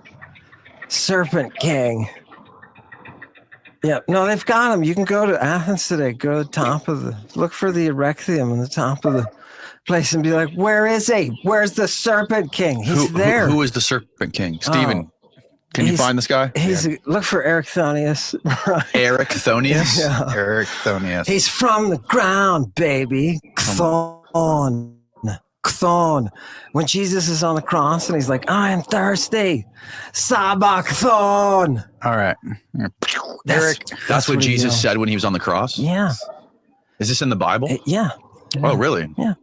Serpent King. Yeah, no, they've got him. You can go to Athens today, go to the top of look for the Erechtheum on the top of the place and be like, where is he? Where's the Serpent King? He's there. Who is the Serpent King? Stephen, can you find this guy? Look for Erechthonius. Right? Erechthonius? Yeah. Erechthonius. He's from the ground, baby. Chthon. When Jesus is on the cross and he's like, I am thirsty. Sabachthon. All right. That's what Jesus said when he was on the cross? Yeah. Is this in the Bible? Yeah. Oh, really? Yeah.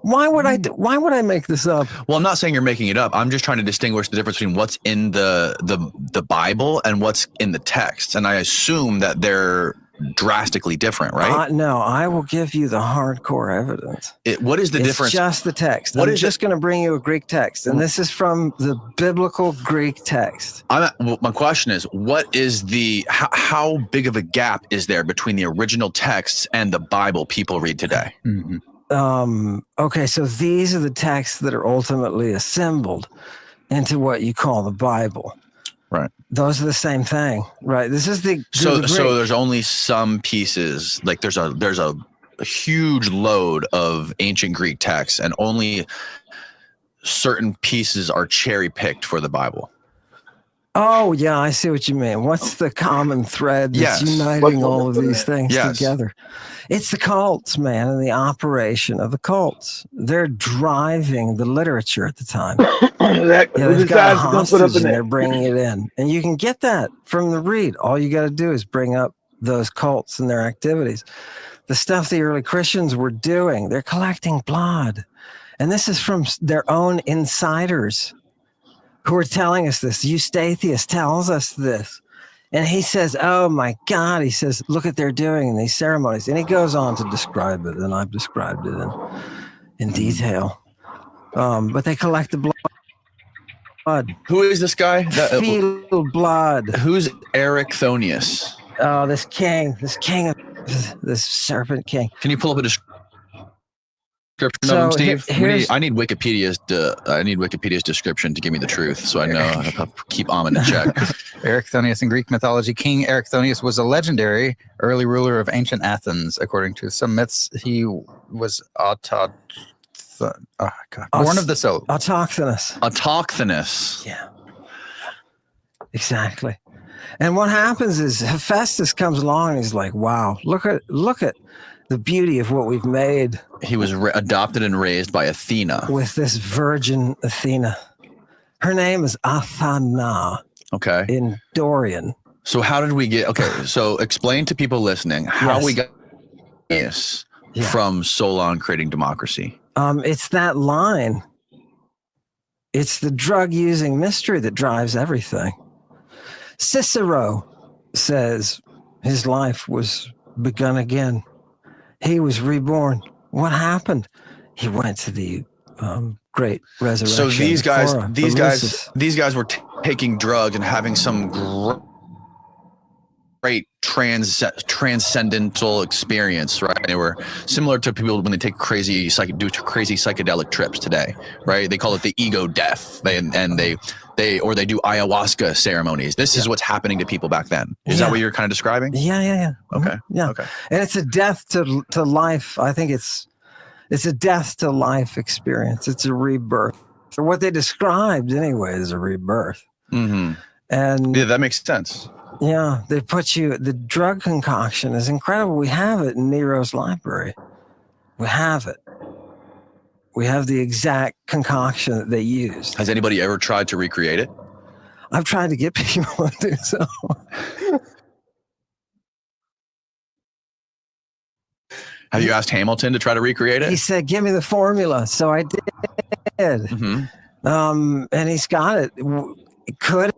Why would I make this up? Well, I'm not saying you're making it up. I'm just trying to distinguish the difference between what's in the Bible and what's in the text. And I assume that they're drastically different, right? No, I will give you the hardcore evidence. What is the difference? It's just the text. I'm just going to bring you a Greek text, and this is from the biblical Greek text. My question is, what is how big of a gap is there between the original texts and the Bible people read today? Mm-hmm. Okay, so these are the texts that are ultimately assembled into what you call the Bible. Right. Those are the same thing, right? This is so there's only some pieces, like there's a huge load of ancient Greek texts, and only certain pieces are cherry picked for the Bible. Oh, yeah, I see what you mean. What's the common thread that's Yes. uniting all of these things Yes. together? It's the cults, man, and the operation of the cults. They're driving the literature at the time. Exactly. Yeah, Who they've got a decides to come put up hostage in and they're there? bringing it in. And you can get that from the read. All you got to do is bring up those cults and their activities. The stuff the early Christians were doing, they're collecting blood. And this is from their own insiders who are telling us this. Eustathius tells us this. And he says, oh my God, he says, look what they're doing in these ceremonies. And he goes on to describe it, and I've described it in detail. But they collect the blood. Who is this guy? Fetal blood. Who's Ericthonius? Oh, this king of this serpent king. Can you pull up a description of So him, Steve? I need Wikipedia's description to give me the truth, so I know how to keep Ammon in check. Ericthonius in Greek mythology. King Ericthonius was a legendary early ruler of ancient Athens. According to some myths, he was born of the soul. Autochthonous. Yeah. Exactly. And what happens is Hephaestus comes along and he's like, wow, look at the beauty of what we've made. He was adopted and raised by Athena. With this virgin Athena. Her name is Athana. Okay. In Dorian. So how did we get, so explain to people listening how we got this from Solon creating democracy. It's that line. It's the drug-using mystery that drives everything. Cicero says his life was begun again. He was reborn. What happened? He went to the great resurrection. So these guys were taking drugs and having some great transcendental experience, right? They were similar to people when they take crazy psychedelic trips today, right? They call it the ego death. They do ayahuasca ceremonies. This is what's happening to people back then. Is that what you're kind of describing? Yeah. Okay. Yeah. Okay. And it's a death to life. I think it's a death to life experience. It's a rebirth. Or what they described anyway is a rebirth. Mm-hmm. And yeah, that makes sense. Yeah, they put you, the drug concoction is incredible. We have it in Nero's library. We have it. We have the exact concoction that they used. Has anybody ever tried to recreate it? I've tried to get people to do so. Have you asked Hamilton to try to recreate it? He said, give me the formula. So I did. Mm-hmm. And he's got it. Could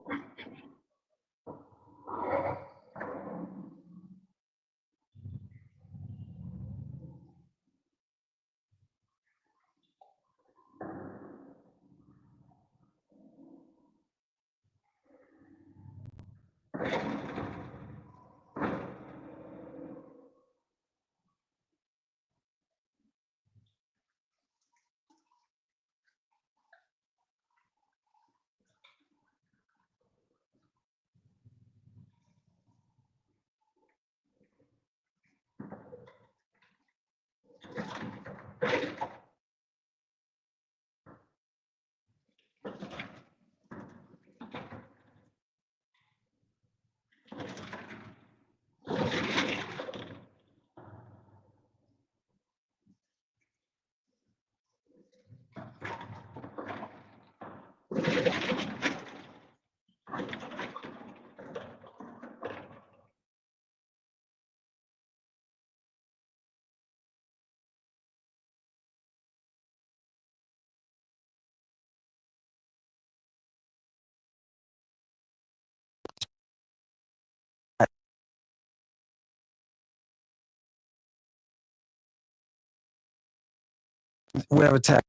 we have a tech?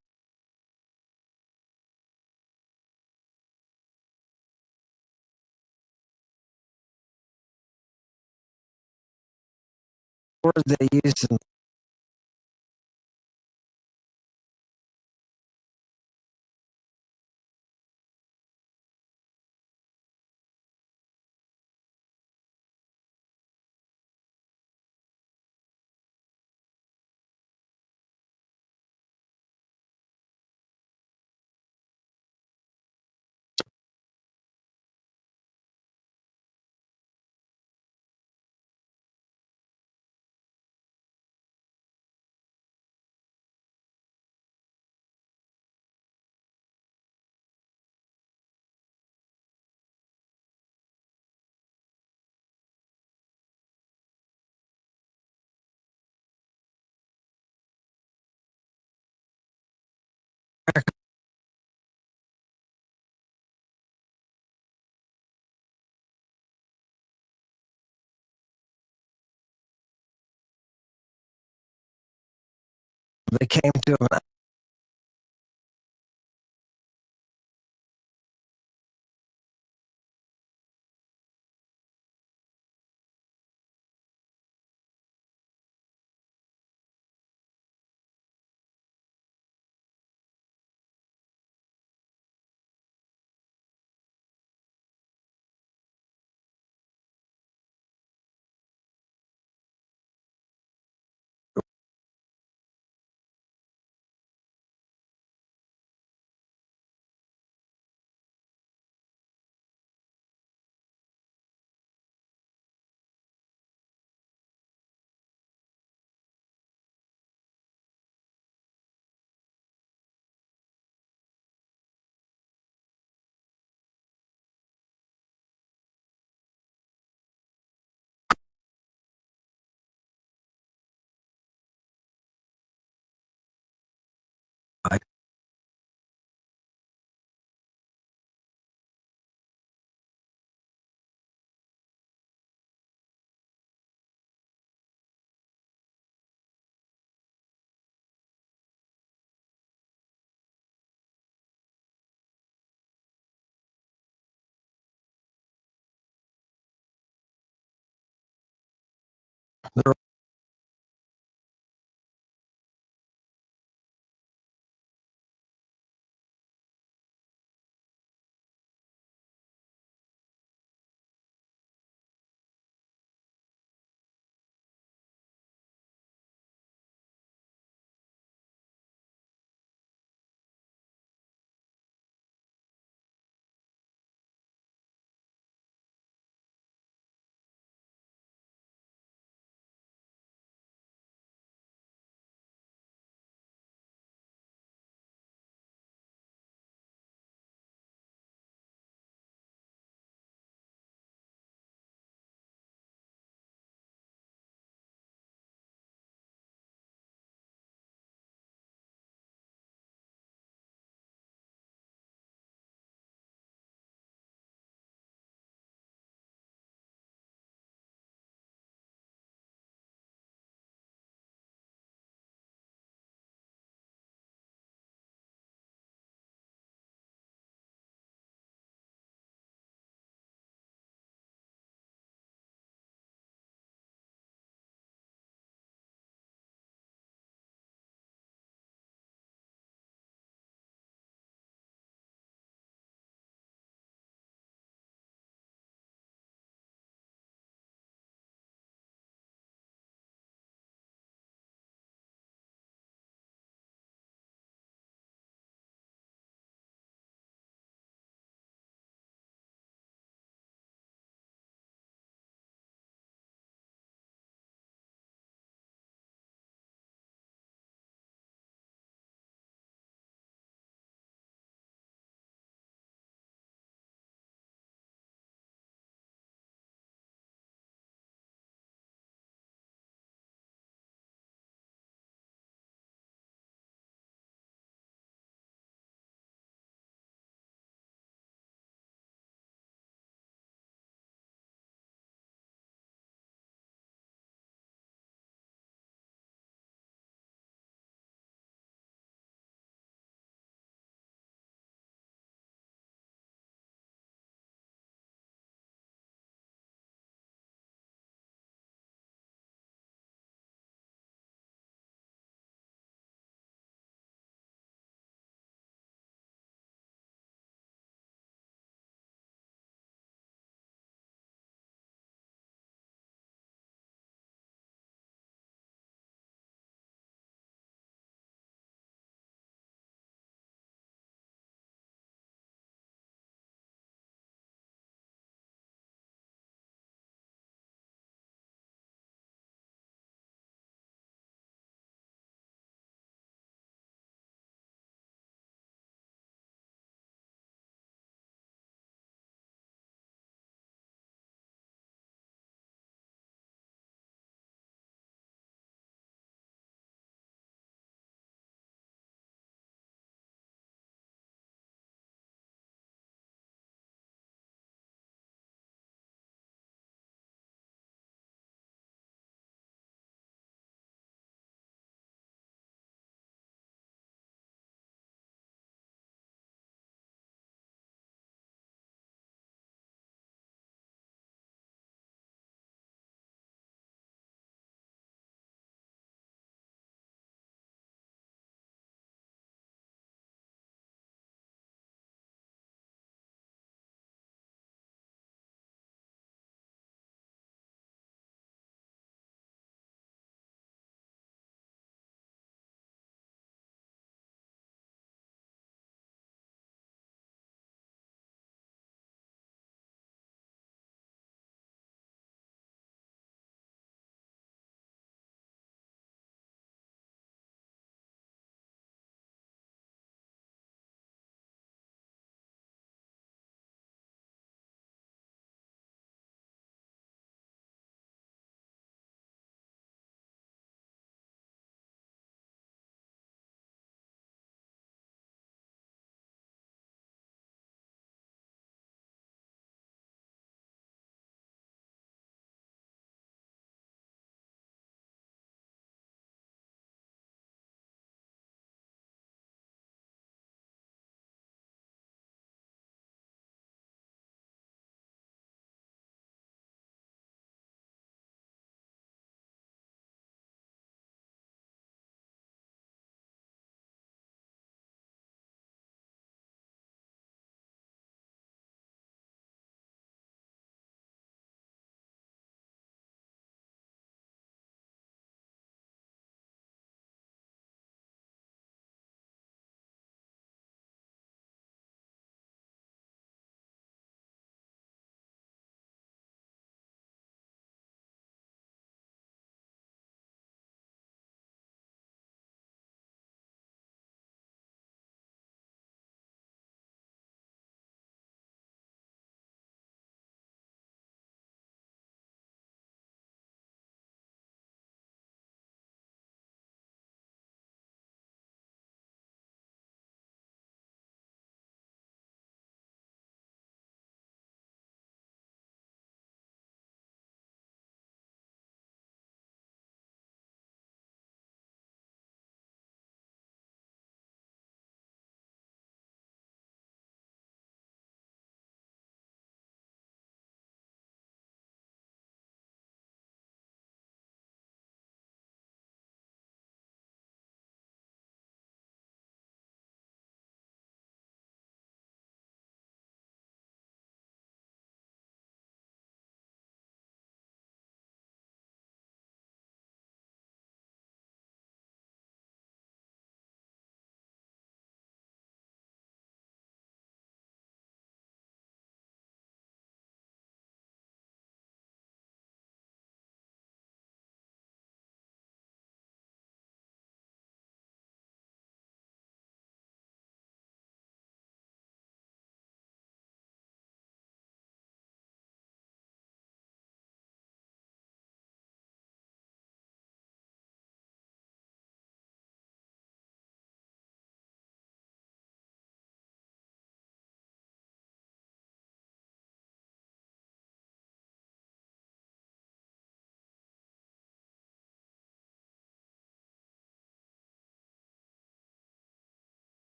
Word they use in they came to an